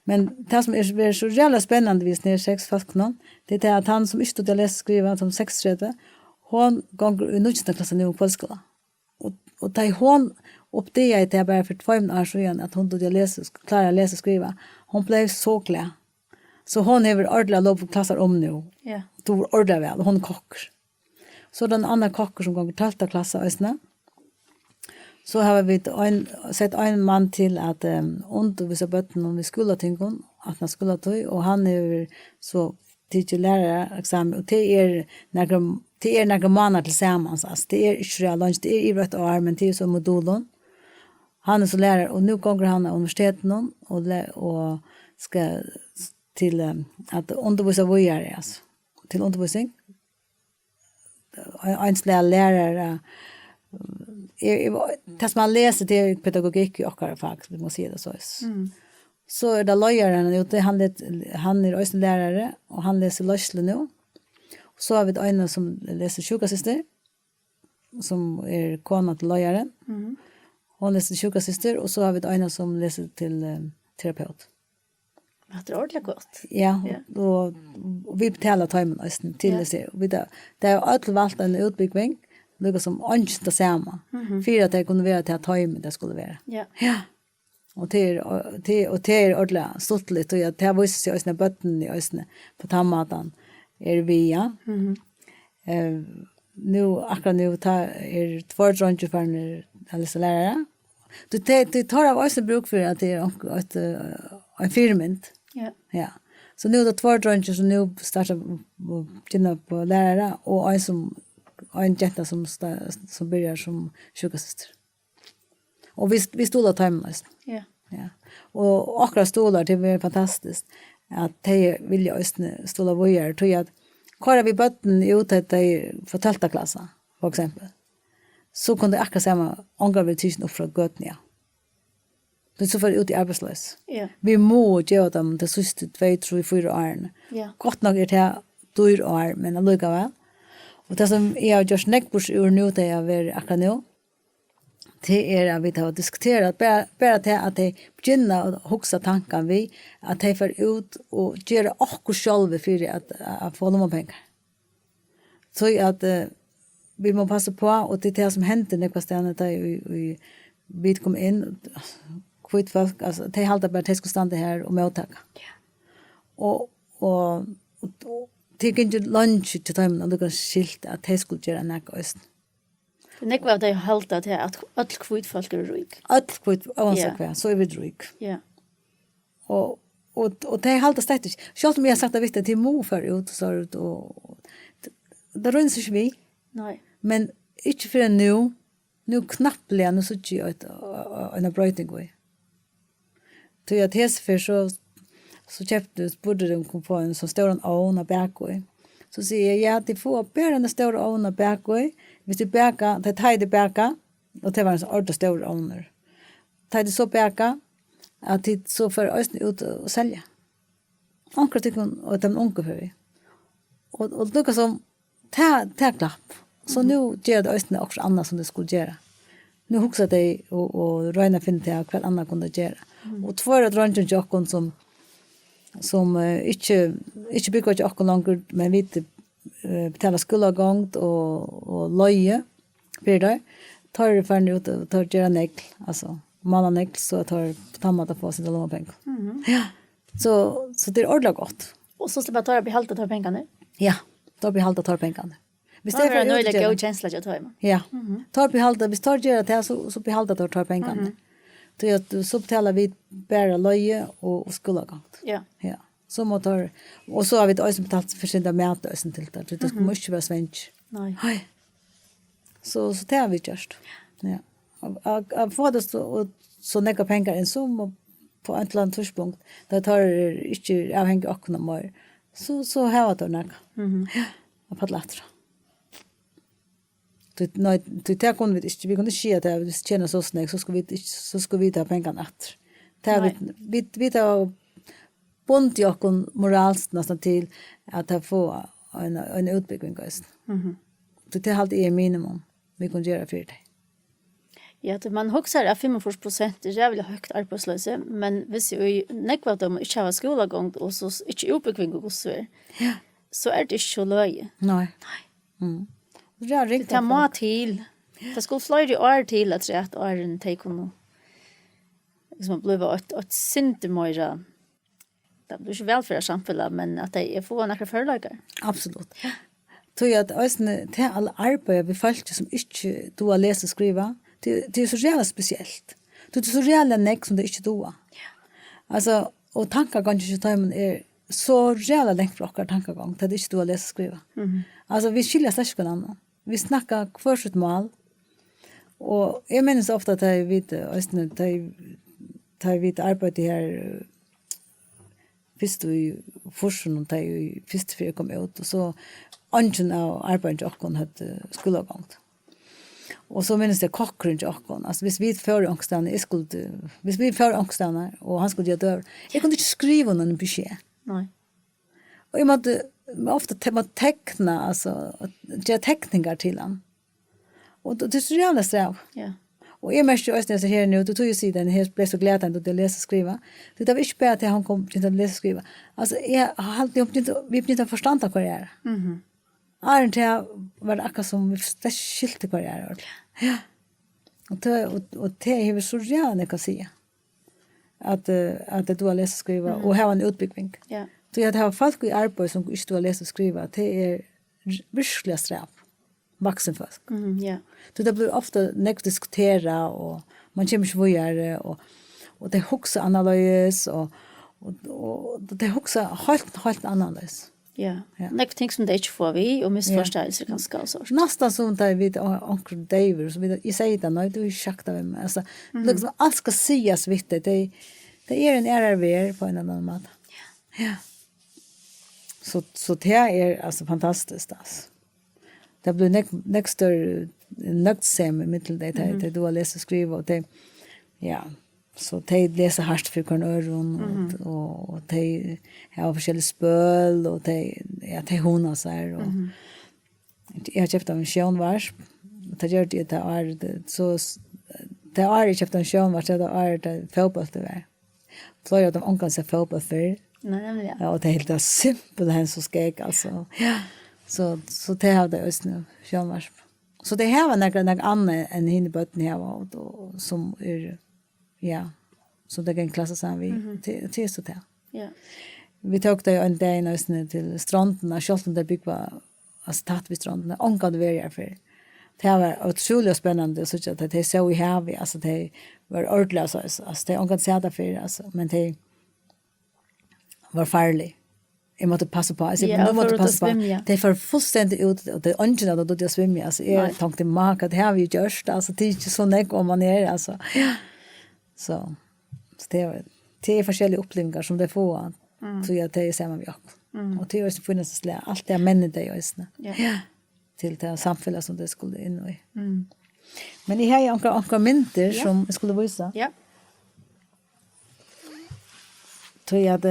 Men det som är så jävla spännande vis när 6 folk någon, det är att han som inte då läsa och skriva som 36, hon går i nutida klassen nu på skolan. Och där hon upp det är det bara för 2 år sedan att hon då läsa klara läsa och skriva. Hon blev så glad. Så hon är väl ordentligt lov på klassar om nu. Ja. Då ordar väl hon kockar. Så den andra kockar som går i 12:e klass ösna. Så har vi sett en man till att undervisa bötten om vi skulle tänka att han skulle ta och han är så titulär examen och det är några månader tillsammans. Alltså det är inte lunch, det är i rätt år, men det är så modulen. Han är så lärare och nu går han till universiteten och ska till att undervisa vidare alltså till undervisning. En lärare det som man läser det är pedagogik i åkare fag, vi måste säga det så. Så är det lojaren, han är också lärare och han läser lösle nu. Så har vi en som läser sjukasyster, som är kona till lojaren. Hon läser sjukasyster och så har vi en som läser till terapeut. Det är ordentligt gott. Ja, och vi betalar tajmen till det. Det är alltid valt en utbyggning. Något som önskar det samma. För att det kunde vara till att tajma det skulle vara. Ja. Ja. Och det är ordentligt stortligt. Och det har visat sig ösna bötten i ösna på tammatan är via. Nu, akkurat nu är 2 dronjer för en lärare. Det tar av ösna bruk för att det är en firmynd. Ja. Ja. Så nu är det 2 dronjer som nu startar på lärare och en jenta som börjar som sjukasyster. Och vi stolar timeless. Ja. Ja. Och akkurat stolar det är fantastiskt att de vill ju stola vidare tror jag att kvar vi botten ut att de förtalta klassen för exempel. Så kunde akkurat samma angår vi tusen upp från götnia. Det så för ut i arbetslös. Ja. Vi må göra dem det sista 2, 3, 4 år. Ja. Gott nog är det 2 år men allikevel. Och det som jag har gjort neckbush ur nu det jag är akkurat nu. Det är att vi har diskuterat bara till att de begynner att huxa tankar vi att de får ut och göra också själva för att få några pengar. Så att vi må passa på och det är det som händer när på stället där vi kom in kvitt folk alltså de håller bara att ska stanna här och mottaka. Ja. Och det kan ju lunch till dem och det kan skilt att de skulle göra något öst. Det var det hållta till att all kvitt folk är rik. All kvitt oavsett så är vi rik. Ja. Och det hållta stadigt. Själv om jag har sagt att det till mo för ut så ut och det rör sig vi. Nej. Men inte för nu knappt nu så tjej ett en brightening way. Så jag tes för så köpte borde de kom på en så stor en åna backway. Så säger jag det får bara en stor åna backway. Hvis du bäka, det tajde bäka och det var en så ordentligt stor åna. Tajde så bäka att det så för östen ut och sälja. Ankar tycker och de onkel för vi. Och det som ta klapp. Så nu gör det östen också annat som det skulle göra. Nu huxar det och röna finna till kväll annat kunde göra. Och 2 dronjer jockon som inte bygger jag också långt men vi betala skolagång och loje för det. Tar det för ut och tar göra negl, alltså mala negl så tar tammata på sina lånpengar. Ja. Så det är ordentligt gott. Och så slipper ta behalta tar pengarna. Ja, tar behalta tar pengarna. Visst det är nöjligt att gå känsla att ta. Ja. Tar behalta, visst tar göra det så behalta tar pengarna. Så att så betalar vi bara loje och skolagång. Ja. Ja. Så motor och så har vi också betalt för sina mätlösen till det. Det ska måste vara svensk. Nej. Nej. Så det har vi gjort. Ja. Jag får det så näka pengar en sum på ett eller annat tidspunkt. Det tar inte avhängig av någon mer. Så har det näka. Ja. Jag får lätt. Det tar kun vi kunde se att det tjänar så snägt så ska vi ta pengarna att. Vi tar bunt jag kon moralst nästan till att få en utbyggning guys. Det är halt är minimum vi kan göra för det. Ja, det man huxar att 45% är jävligt högt arbetslösa, men hvis ju nekva de inte har skolagång och så inte utbyggning och så är. Ja. Så är det så löje. Nej. Ja, riktigt. Det må till. Det skulle flyga år till att rätt åren take nu. Liksom blev ett sint mera. Det blir ju väl för samhället, men att det är få några förlagar. Absolut. Så jag ösne till all arbete vi folk som inte du har läst och skriva. Det är så jävla speciellt. Det är så jävla näck som det inte du. Ja. Alltså och tankegången i timern är så jävla längt från våra tankegång det inte du har läst och skriva. Alltså vi skiljer sig från annan. Vi snackar kvarsitt mål. Och jag minns ofta att jag vet ösne tar vi arbete här visst vi forskning och det först för kom ut och så angen av arbetet och kon hade skolagång. Och så minns det kockren och kon. Alltså hvis vi för ångstan hvis vi för ångstan och han skulle göra jag kunde inte skriva någon besked. Nej. Och jag måste ofta teckna alltså göra teckningar till han. Och det är så jävla sträv. Ja. Och jag märker ju också här nu, du tog ju sidan här blev så glad att du läser och skriva. Det var inte bara att han kom till att läsa och skriva. Alltså jag har alltid vi inte förstått vad det är. Är det var akkurat som vi skilte vad det är. Ja. Och det är ju så jävla kan säga. Att du har läst och skriva och ha en utbyggning. Ja. Så jag har folk i arbete som inte har läst och skriva. Det är virkelig sträv. Vuxen folk. Ja. Så det blir ofta näkt diskutera och man kommer inte vidare och det huxar analys och det huxar helt annorlunda. Ja. Näkt ting som det inte får vi och missförståelser kan ska så. Nästan som det vid onkel David så vid i säger det nej du schakta vem alltså liksom allt ska sägas vitt det är en RRV på en annan mat. Ja. Så det är alltså fantastiskt alltså. Det blir nästa nöktsam i mittel det du har läst och skriva och det ja så de läser harst för kan öron och de har olika spöl och de honar sig och jag har köpt en sjönvars det gör det är så det är jag köpt en sjönvars det är det fotboll det var flera av dem onkan sig fotboll för Nej. ja och det är helt simpelt han så skägg alltså ja. Så det har det just nu sjönvars. Så det här var några andra än hinbötten här och som är ja så det kan klassa sen vi till så där. Ja. Vi tog det en dag nästan till stranden och själva där bygg var alltså tatt vid stranden och angående var för. Det var otroligt spännande så att det så vi har vi alltså det var ordlöst alltså det angående sig där för alltså men det var farligt. Jag måste passa på. Alltså, ja, måste passa på. Svimja. Det är för fullständigt ut och det är inte att då svimma. Alltså, jag tänkte maka det här vi görs. Alltså, det är inte så näck om man är. Alltså. Så det är olika upplevelser som det får. Så jag det är samma vi också. Och det är också funnits slä. Allt det männet det är ja. Till det samhället som det skulle in i. Men det här är några mynter som jag skulle visa. Ja. Så jag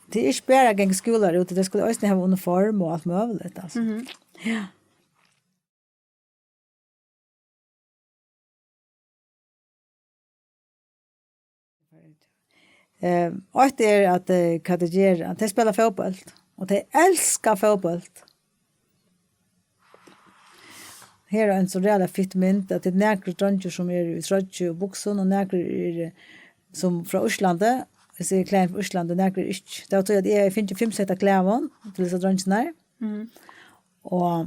det är inte bara gäng skolar ute, det skulle också ha uniform och allt möjligt. Alltså. Ja. Och det är att kategorier, att de spelar fotboll. Och de älskar fotboll. Her är en så reella fitt mynd att det är näkre dronjer som är i trötje och bukson och näkre är som från Østlandet. Jag ser kläder från Østlandet, näkre inte. Det var att jag finner 5 sätta kläder till dessa dronjerna. Och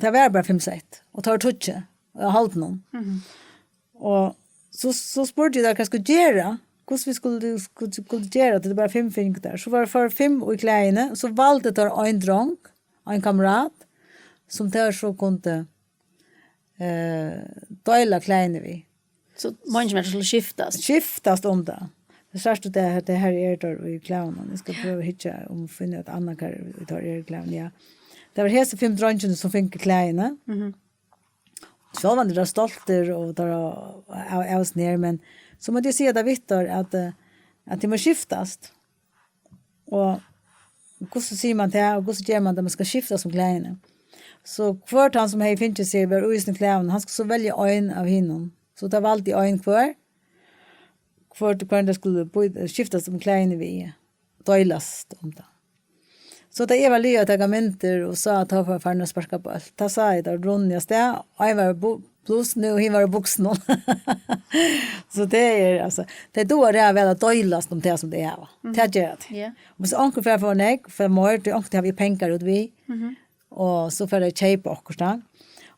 det var bara 5 sätt. Och tar trötje. Och jag hållit någon. Och så spurgade jag vad jag skulle göra. Hur vi skulle göra det bara 5 fingrar där. Så var det för 5 i kläderna. Så valde jag en dronk, en kamrat, som där så kunde dela kläderna vi. Så många skulle skiftas Om det. Det särskilt det här är där i kläderna. Jag ska pröva hitta om finna ett annat här vi tar i kläderna. Ja. Det var hela 5 dronjerna som fick kläderna. Så var det stolter och där av oss ner, men så måste jag säga det vittar att det måste skiftas. Och hur så säger man det och hur så gör man det man ska skifta som kläderna. Så kvart han som hej finns sig var uisen kläderna, han ska så välja en av hinom. Så det var alltid en kvar. Kvart det skulle skiftas som kläderna vi delas om det. Så da jeg var lige at jeg mynter og sa at han var ferdig å sparke på alt. Da sa jeg der Ronja sted, og jeg var blusen og hun var buksen. Så det er altså, det er da det er vel å døylast om det som det er. Det gjør det. Og hvis anker for meg, for morgen, det anker har vi penger ut vi, og så får jeg kjøpe akkurat da.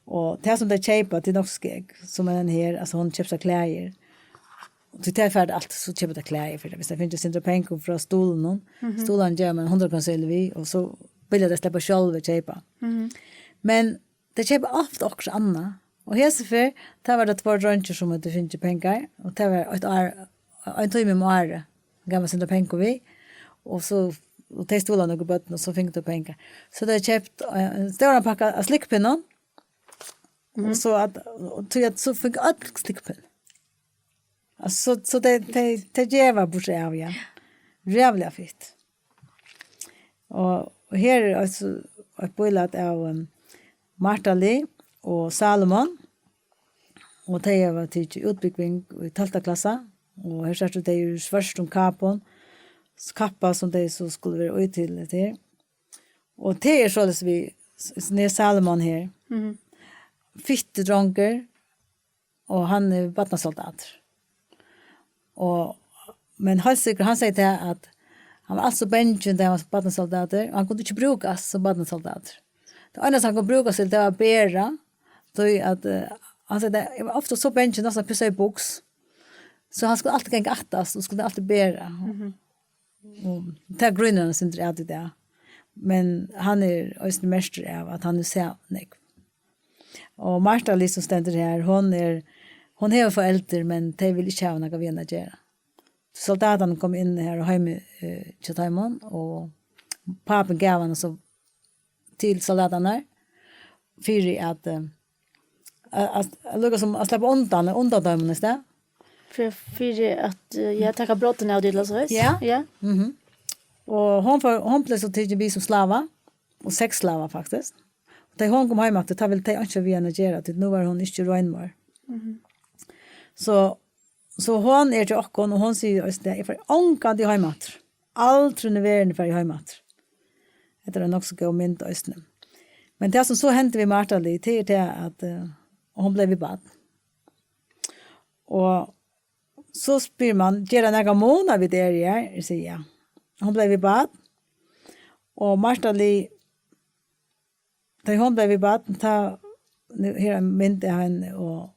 Og det som det kjøper til norsk, som er den her, altså hun kjøper seg klær. Så det är färdigt allt så köper det kläder för det. Hvis det finns inte pengar från stolen. Stolen gör man 100 sälj och så vill jag det släppa själv och köpa. Men det köper ofta också Anna. Och här så för det var det 2 dronjer som inte finns pengar. Och det var ett år, en timme med år. Gav man sina pengar vi. Och så och det stolen och bötten och så fick det pengar. Så det köpt en stor packa av slickpinnar. Och så att så fick jag slickpinn. Så det jävar bort av ja. Jävla fint. Och här är alltså ett bildat av Marta Lee och Salomon. Och det var till utbyggning i 12:e klasse. Och här så det är ju först om kapon. Kappa som det så skulle vara ut till det. Och det är så att vi när Salomon här. Fitte dronker och han är vattensoldat. Men han säger det att han var alltså bänken där han var vattensoldater och han kunde inte brukas som vattensoldater. Det enda han kunde brukas det var bära. Så att han säger det var ofta så bänken att han pissade i box. Så han skulle alltid gänga attas och skulle alltid bära. Och det är grunden som inte är alltid det. Men han är också mästare av att han är sävnig. Och Marta liksom ständer här, hon har föräldrar men de vill inte ha några vänner att göra. Soldaterna kom in här och hem till Taimon och papen gav henne så till soldaterna för att lukka som att släppa undan dem istället. För att jag tar brotten av det så. Ja. Och hon blev så tidigt vi som slava och 6 slavar faktiskt. Och hon kom hem att det vill ta inte vi att göra till nu var hon inte rönmar. Så hon är till Akkon och hon säger att det är för ångkant i heimat. Allt runt världen för i heimat. Det är nog så gå mynd östne. Men det som så hände vi Marta lite är det att hon blev i bad. Och så spyr man, ger det några månader vid det här, säger jag. Hon blev i bad. Och Marta lite, när hon blev i bad, här är mynd han och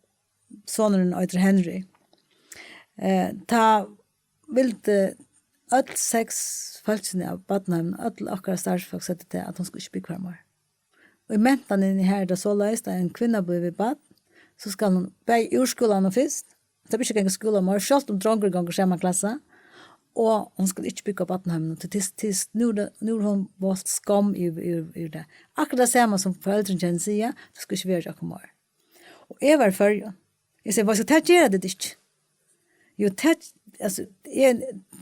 sonen heter Henry. Ta vilte all 6 falskene av Badnheim, all akkurat starsfolk sette til at hun skulle ikke bli kvarmere. Og i mentan inn her, da så løst, en kvinne blir ved bad, så skal hun bære ur skolen og først. Det blir ikke gang skolen, men selv om dronker ganger samme klasse, og hun skulle ikke bygge Badnheim, til nå hun var skam i det. Akkurat det samme som foreldrene kjenner sier, det skulle ikke være akkurat. Og jeg var før, jeg sier, hva skal jeg gjøre det ikke? Jo,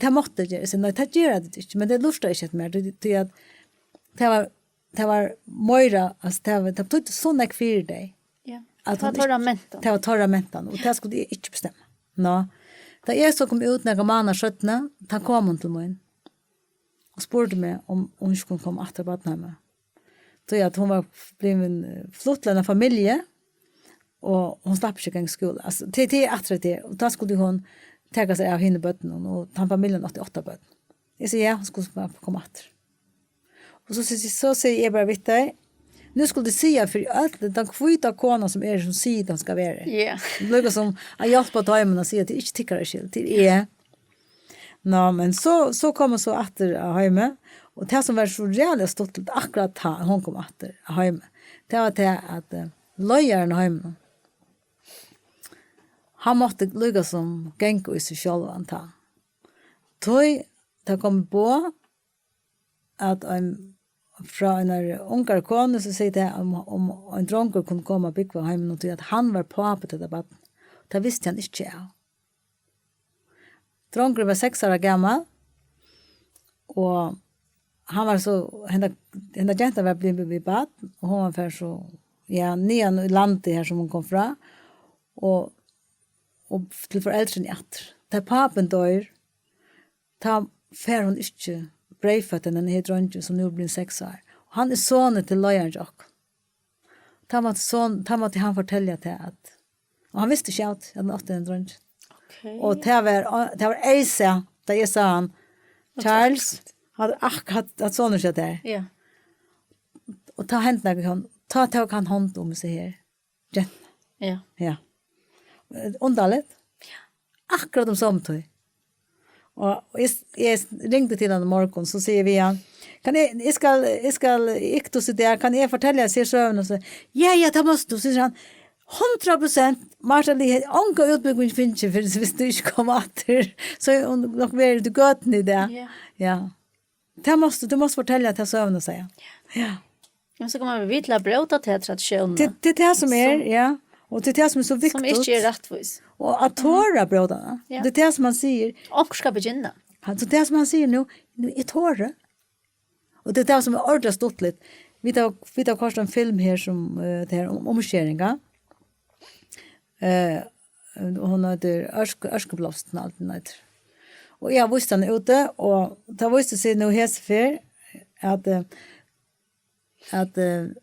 det måtte gjøre, så nei, det gjør det ikke, men det lustet ikke mer, til at det var møyre, altså det betød sånn jeg fyrer deg. Ja, det var torramentan. Det var torramentan, og det skulle jeg ikke bestemme. Nå, da jeg så kom ut når jeg maner 17, da kom hun til meg og spurte meg om hun ikke kunne komme etter Badnheim. Då att hon var blivit flott till en familj och hon slapp inte gång skola. Alltså till attraktivt och då skulle hon ta sig av henne bötten och han familjen 88 bötten. Jag säger ja, hon skulle bara komma åter. Och så säger jag bara vid dig. Nu skulle det säga för allt den kvita kona som som säger den ska vara. Ja. Det som jag hjälper på timern och säger att det inte tycker det själv till är. Nå, men så kommer så åter hemma och det som var så jävla stort akkurat hon kom åter hemma. Det var det att löjaren hemma. Han måste lycka som gänga i sig själv anta. Toi det kom på att fra en ungar kone så säger det om en dronker kunde komma och bygga hem och att han var pappa till det bara. Det visste han inte av. Dronker var 6 år gammal och han var så henne jenta var blivit vid bad och hon var för så nian i landet här som hon kom fra och till föräldrarna i att där pappen dör ta fer hon inte brejfat den här dronken som nu blir 6 år. Och han är sonen till löjaren Jack. Ta måtte han fortälja till att och han visste inte att han åt en dronken. Okej. Och det var Eisa där jag sa han Charles hade att sonen satt där. Ja. Och ta hänt när han tog han hand om sig här. Ja. Ja. Underligt. Akkurat om samtid. Och jag ringde till honom i morgon så säger vi han kan jag ska ikto så där kan jag fortälja sig sjön och så ja det måste du säger han 100% Marshall det onka utbyggning finns för hvis du inte kommer åter så nog väl du gott ni där. Ja. Ja. Du måste fortälja till sjön och säga. Ja. Men så kommer vi vidla bråta till traditionen. Det är det som är ja. Och det är det som är så viktigt. Som inte är rättvis. Och att tåra brödarna. Ja. Det är det som man säger. Och ska begynna. Alltså det som han säger nu är tåra. Och det är det som är ordentligt stottligt. Vi tar kanske en film här som det här om omskärningar. Hon heter Örskeblåsten allt den heter. Och jag visste den ute och det visste sig nu häsfer att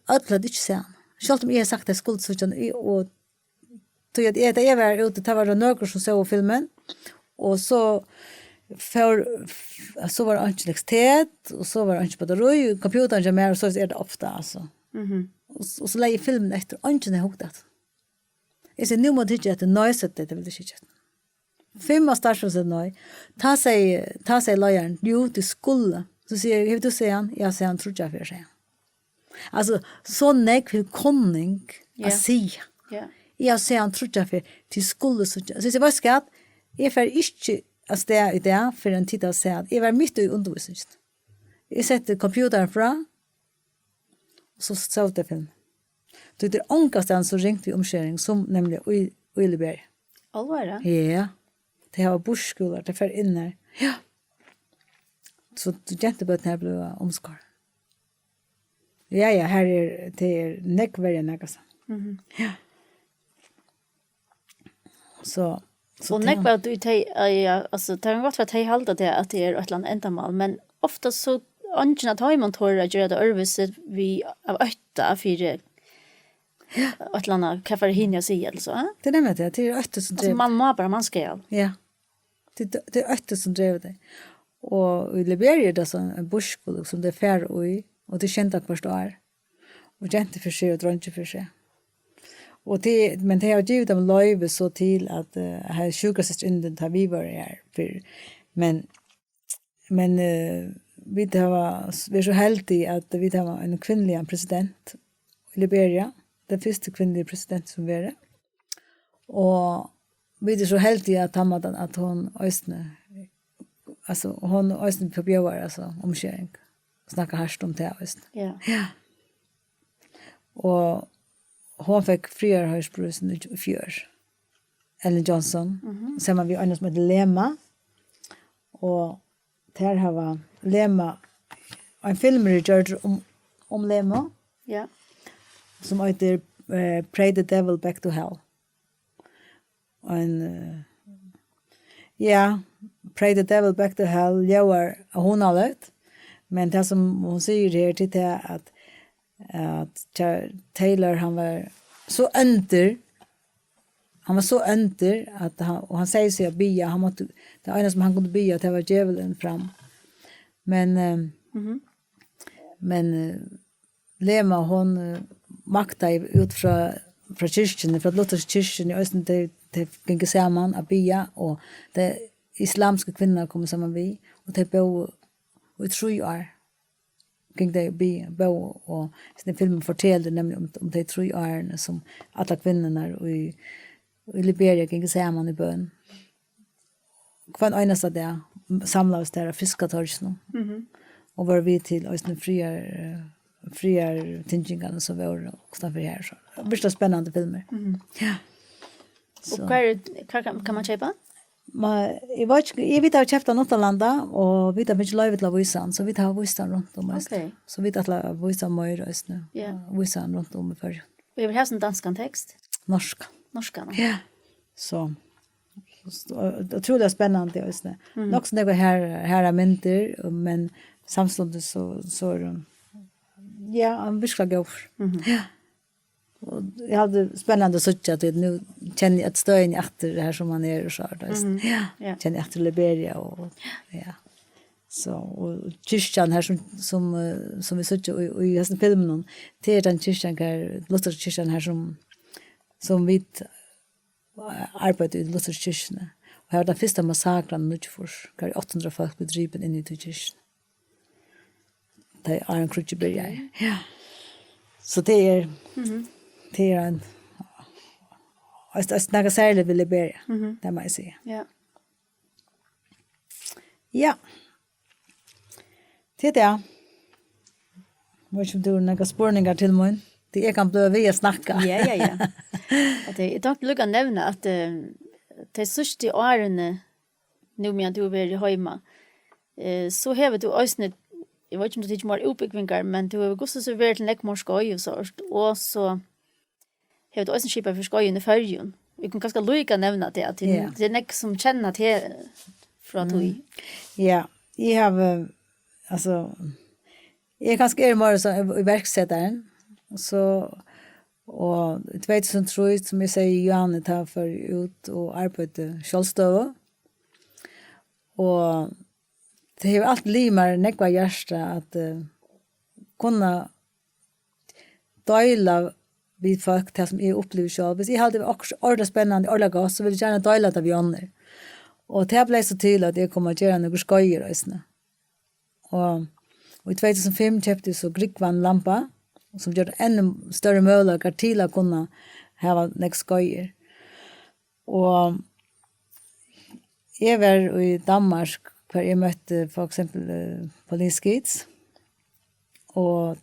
alla inte ser. Själv om jag har sagt det skuldsvitsjan och tog att jag var ute, det var några som såg filmen och så var det antiklitet och så var det antikbatteri och computern är mer och så är det ofta alltså. Och så lägger filmen efter antiken är hotat. Jag säger nu måste jag inte nöjset det vill jag inte. 5 startfrån nöj. Ta sig lojaren jo till skola. Så säger jag, du säger han? Jag säger han tror jag för sig. Alltså så nekvill konning att säga. Ja. Jag säger han tror jag för till skola så jag vad ska jag för inte att det i det för en tid att säga att jag var mitt i undervisningen. Jag sätter computern fram och så såg det film. Det är ångkastan så ringt vi omkärning som nämligen i Uleberg. Allvara? Ja. Det har bursskolar, det för inne. Ja. Så jätteböt här blev omskar. Ja, här är det näckvärre näkasa. Ja. Så och näckvärre du alltså det har gått för att jag halda det att det är ett land ändamål, men ofta så angen att man tar att göra det örviset vi av 8 4 ett land kaffe hinja sig eller så. Det är det är 8 som alltså man ska ja. Ja. Det är 8 som drev det. Och i Liberia det så en buskskole som det är färre och det kända kvar står. Och jente för sig och dronje för sig. Och men det har givit dem löjve så till att här sjukhuset inden tar vi var här för men vi är så heldiga att vi har en kvinnlig president i Liberia, den första kvinnliga president som var det. Och vi är så heldiga att hon östne alltså hon östne på bjövar alltså omkärning. Snacka härst om det östne. Ja. Ja. Och hon fick friarhöjsprisen i fjör. Ellen Johnson. Sen var vi en som heter Lema. Och där har Lema en film om Lema. Ja. Som heter Pray the Devil Back to Hell. Pray the Devil Back to Hell. Jag var hon har lätt. Men det som hon säger här till det att att Taylor han var så under. Han var så under att han säger sig att bya, han måste det ena som han kunde bya det var djävulen fram. Men Lema hon makta ut från kyrkan, från Lutherska kyrkan i Östen det gick samman att bya och det islamska kvinnor kommer samman vi och det bo och 3 år ging det bo och den filmen fortällde nämligen om de 3 åren som alla kvinnorna i Liberia gick samman i bön. Kvann einaste där samlades där fiskatorgsna. Och var vi till Östen friar tingingarna som var också för här så. Det är spännande filmer. Ja. Och vad kan man köpa? Jag vet att jag köpte Nottalanda och vi har mycket live till Visan så vi har Visan runt om oss. Så vi har Visan mer just nu. Visan runt om för. Vi vill ha en dansk text. Norska. Ja. Så jag tror det är spännande just nu. Också det här är mynter men samtidigt så ja, en virkelig gå. Ja. Och jag hade spännande så att nu känner jag att stöjen efter det här som man är och så där. Ja. Känner jag efter Liberia och ja. Så och kyrkan här som vi söker i den filmen det är den kyrkan där Lutherska kyrkan här som vi arbetar i Lutherska kyrkan. Och här var den första massakren nu för 800 folk blev driven in i kyrkan. Det är en krutchebörjare. Ja. Så det är en något särskilt vill Liberia. Det må jag säga. Ja. Ja. Det är vad som du några spårningar till mig. Det är kan bli vi snacka. Ja. Att det är lugga nämna att det sista åren nu med du är hemma. Så har du ösnet jag vet inte om det är mer uppbyggningar, men du har gått så väl till nekmor skoj och så har du också en skipa för skojen i färgen. Vi kan ganska lojka nämna det, att det är nek som känner till från tog. Ja, jag har, alltså, jag ganska mer som i verksättaren. Och 2003 som jag säger, Johanne tar för ut och arbeta självstöva. Och det är allt limar nekva hjärsta att kunna dela vid folk det som jag upplever själv. Hvis jag hade också ordentligt spännande, ordentligt gott, så vill jag gärna dela det vi andra. Och det blev så tydligt att jag kommer att göra några skojer. Och i 2005 köpte jag så Grickvan lampa som gör det ännu större möjligheter till att kunna ha några skojer. Och jag var i Danmark för jag mötte för exempel Police och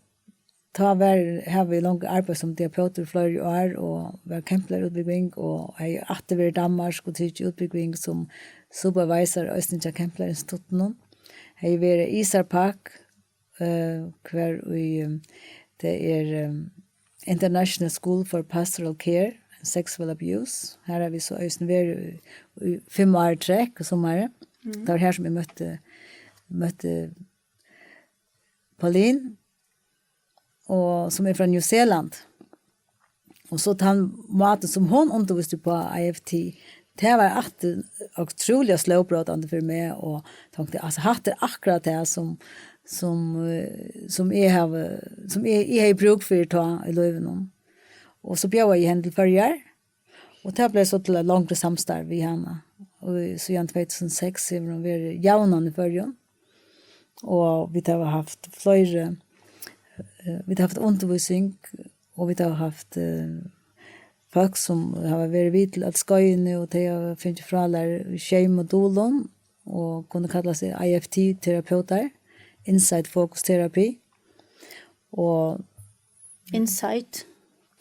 har vi långt arbete som terapeuter flera år och var camplerutbygging och jag har alltid varit i Danmark och tyckt utbygging som supervisor och Östindja Camplerinstituten. Jag har varit i Isarpark kvar i det är International School for Pastoral Care and Sexual Abuse. Här har vi så Östen varit i 5 år träck och sommar. Det var här som jag mötte Pauline och som är från New Zealand. Och så han maten som hon undervisade på IFT. Det var otroligt slåbrådande för mig och tänkte alltså hade akkurat det som jag har bruk för ta i livet. Och så bjöd jag henne till förjar. Och det blev så till ett långt samstarv i henne. Och så igen 2006 så var vi jaunan i förjan. Och vi har haft flera vi har haft undervisning och vi har haft folk som har varit vid till att skoja och det har funnits från tjejmodulon och kunde kalla sig IFT-terapeuter, Insight Focus Therapy. Och Insight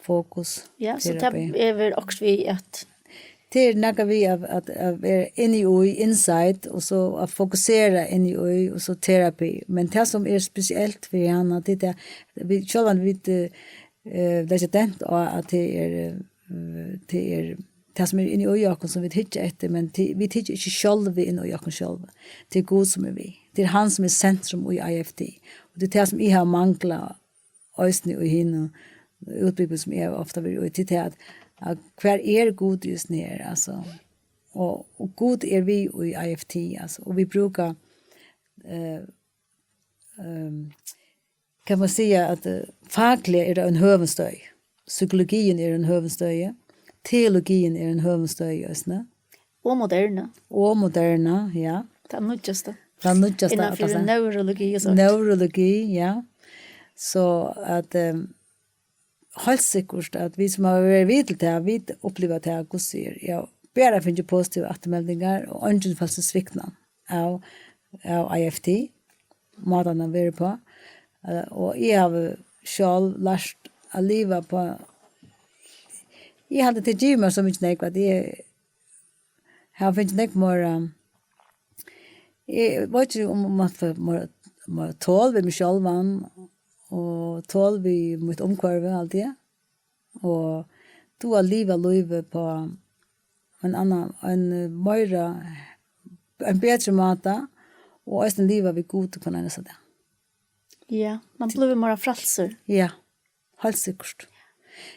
Focus ja, så therapy. det är väl också vi att det är något vi att vara inne i insight och så att fokusera inne i och så terapi. Men det som är speciellt för henne det är vi själva det är det att det är det som är inne i ögonen som vi tittar efter men vi tittar inte själva inne i ögonen själva. Det är Gud som är vi. Det är han som är centrum i IFT. Och det är det som jag har manglat ösni och hinna utbildning som är ofta vill ut till att kvar är god just ner alltså och god är vi i IFT alltså och vi brukar kan man säga att fackligt är det en hövenstöj. Psykologin är en hövenstöj. Teologin är en hövenstöj ösna. Och moderna. Och moderna, ja. Det är nödjaste. Det är nödjaste. Innanför neurologi och så. Neurologi, ja. Så att helt säkert att vi som har varit vid till vi upplever det här ser jag bara finner positiva återmeldingar och ingen falsk sviktna av IFT maten av er på och jag har själv lärt att leva på jag hade till gymmer som inte näck vad det har finns näck mer vad ju om man för mer tål med mig själv och tål vi mot omkvarve alltid och då har livet på en bättre mata och östen livet vi god på en sådär. Ja, man blir mer frälser. Ja, helt säkert.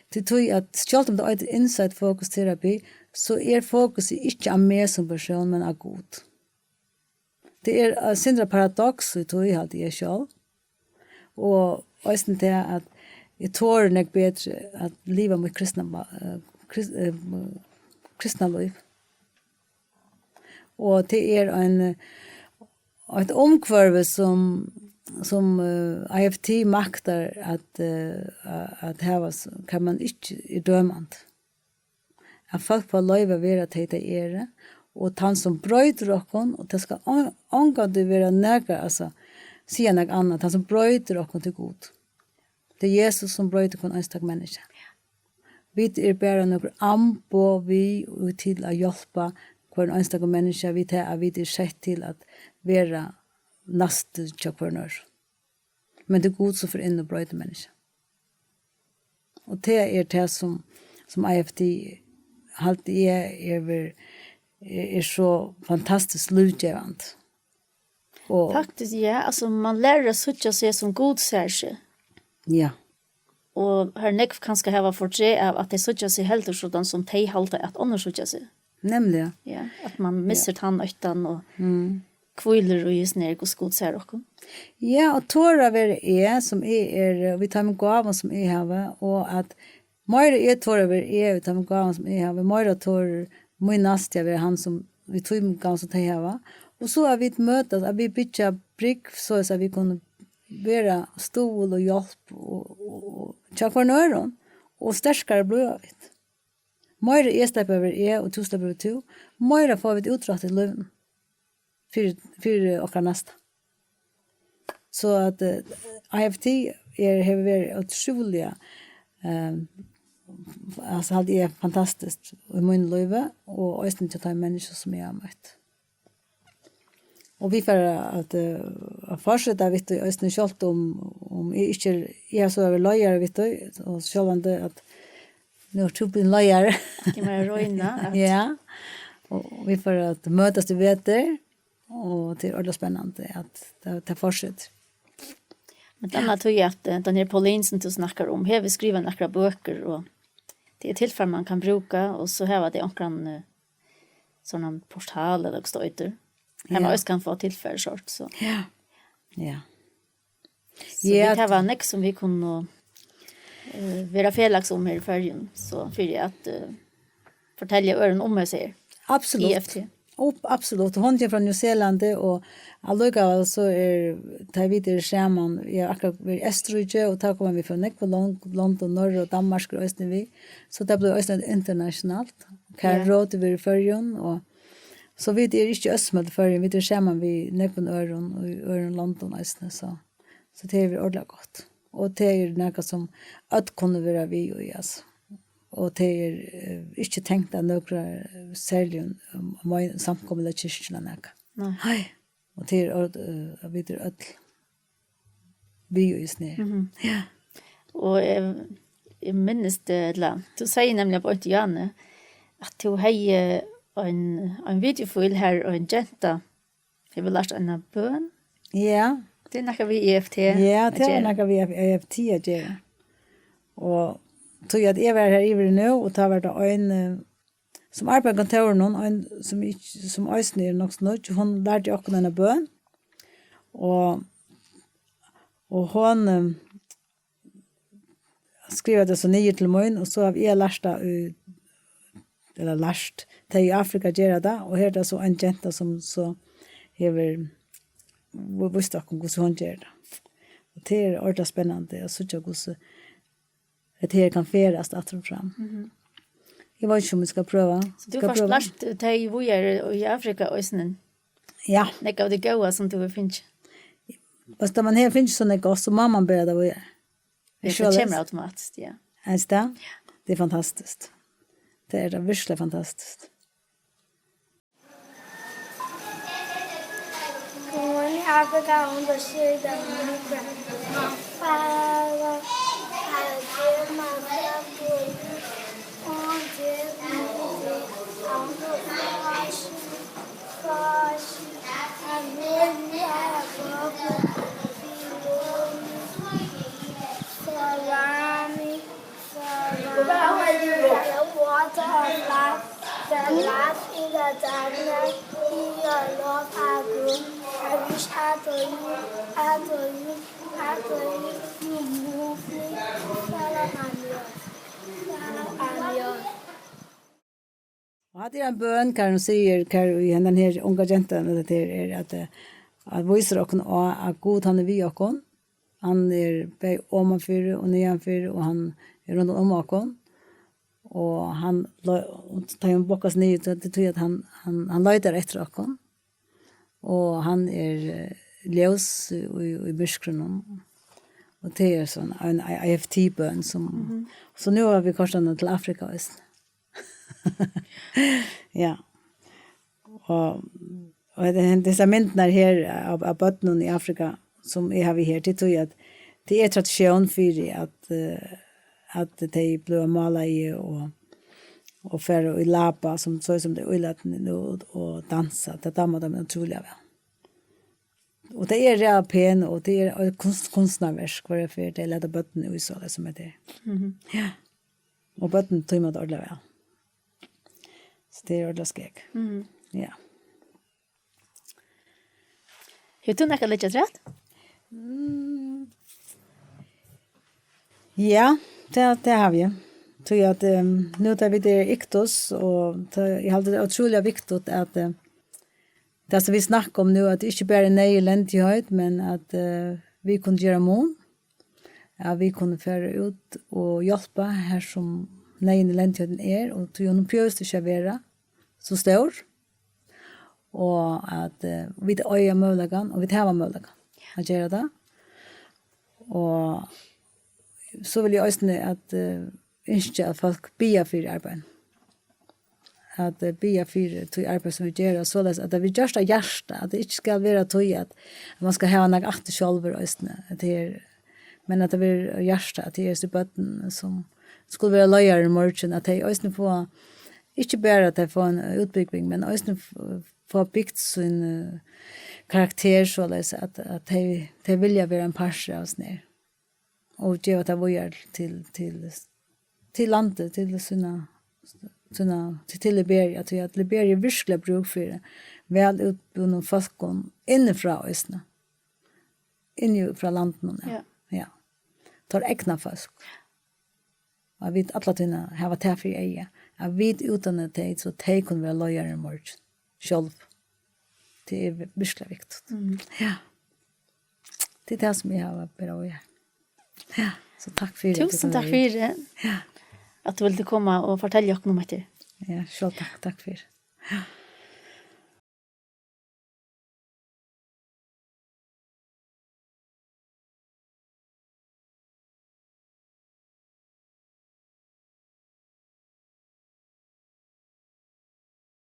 Det tror att själv om det är insight focus terapi så är fokus inte av mer som person men av god. Det är syndra paradox så tror jag alltid är själv. Och östen det att jag tror nog bättre att leva med kristna liv. Och det är ett omkvarve som IFT maktar att ha kan man inte i dömand. Att folk får lov att vara till det är och han som bröjter okon och det ska angående vara näga alltså säga något annat han som bröjter okon till god. Det är Jesus som bröjter kon enstaka människa. Vi är bara några ambo vi till att hjälpa kvar enstaka människa vi tar vi är sett till att vara nästa tjockarnör. Men det är god så för in och bröjter människa. Och det är det som IFT alltid är så fantastiskt lutgivande. Faktiskt, ja. Alltså man lär sig sig som god särskild. Ja. Og her nekv kanskje hava fortre av at det sutja seg heldur sådan som de halta at annars sutja seg. Nemlig. Ja, at man misser tann øytan og kviler og gis ned hos god ser okkur. Ja, og tåra ver som vi tar med gaven som hava, og at mer tåra ver vi tar med gaven som hava, mer tåra min nastja ver han som vi tar med gaven som hava, og så vi møtas, at vi bytja brygg, så at vi kunne vera stol og hjelp og tjekvarnøren og sterskere blodavit. Mer steg over og to steg over to. Mer får vi utdratt i løven for okker neste. Så at IFT har vært utrolig altså hadde jeg fantastisk i min løve og også til å ta en menneske som jeg har møtt. Och vi får att fortsätta vet du östern skalt om inte jag så över lojare vet du och självande att nu typ en lojare Det var rojna. ja. Och vi får att mötas du vet det och det är spännande att det fortsätter. Men den tog jag att den här Pauline som du snackar om här vi skriver några böcker och det är tillfälle man kan bruka och så här var det omkring sådana portal eller stöter. Jag måste kan få tillfälle short så. Ja. Ja. Så det var näck som vi kunde vara felax om här i färgen så för att fortälja öron om mig säger. Absolut. IFT. Absolut. Hon är från New Zealand och alluga så tar vi till Sherman. Jag akkurat vid Österrike och tar kommer vi från näck på London, Norge och Danmark och vi. Så det blir också internationellt. Kan råd till färgen och så vi är inte östmed för vi det skämman vi näpon öron och öron London nästan så det är ordentligt gott. Och det är något som att kunna vara vi och alltså. Och det är inte tänkt att några säljer samkomna kyrkorna näka. Nej. Och det är vi det öll. Vi är snä. Ja. Och jag minns det la. Du säger nämligen på ett Janne att du hej en videofil här och en jenta. Jag vill lära en bön. Ja. Det är något vi EFT. Ja, det är något vi EFT att göra. Och tog jag att jag var här i nu och tar vart en som arbetar på kontoret en som ösnir nog snart hon lärde också en bön. Och hon skrev det så nio till mig och så har jag lärt till i Afrika göra det och här är så en jenta som så hever visst också hur hon gör det. Och det är ordentligt spännande och så jag också att det kan färas att tro fram. Jag vet inte om vi ska pröva. Så du först lärt dig vad är i Afrika och sen. Ja. Det av det goda som du finns. Fast man här finns såna gott så mamma började vad är. Det kommer automatiskt, ja. Är det? Det är fantastiskt. Det är verkligen fantastiskt. I Afrika undersökte Afrika. Fara, water of life, the life in the darkness, in your love I grow. I wish after you, you move me, Father, I'm yours. Och det är en bön kan hon säger i den här unga jenten det är att visar och att god han är vi och han är på ovanför och nedanför och han är runt om och och han tar en bockas ner det tror jag att han letar efter oss och han är ljus i mörkren och det är sån en IFT-bön som så nu har vi korsat till Afrika just. Ja. Och dessa myndnar här av bottnen i Afrika som är vi här till tror jag att det är tradition för att de blir måla i och för i lapa som så som det ullat nu och dansa det dammar de otroliga väl. Och det är real pen och det är konstnärverk för det leder botten i så det som är det. Ja. Och botten tror man det ordentligt väl. Så det är ordentligt skägg. Ja. Hur du näka lite rätt? Ja, det har vi. Så att nu tar vi det iktos och jag hade det otroligt viktigt att det som vi snackar om nu att det inte bara är nejländighet men att vi kunde göra mån. Ja, vi kunde föra ut och hjälpa här som nejländigheten är och till honom pjöst att vara så stor. Och att vi tar öja möjligheten och vi tar möjligheten att göra det. Och så vill jag också att inte att folk bia för arbetet. Att bia för till arbete som vi gör så att vi gör det hjärta att det inte ska vara till att man ska ha något att själva också det men att det blir hjärta att det är botten som skulle vara lojal i morgon att det också få inte bara att det får en utbyggning men också få byggt sin karaktär så att det vill jag vara en par av snär och ge att det var till landet till sina till Liberia till att Liberia verkligen bruk för det väl utbildade folk inifrån östna inifrån landet ja tar egna folk och vi alla tunna har varit här för eja jag vet utan att det så det kan vara lojal i morgon själv det är verkligen viktigt ja det är det som jag har bra ja så tack för det. Tusen tack för det. Ja. Att du ville komma och fortälja oss om det. Ja, så tack för det. Ja.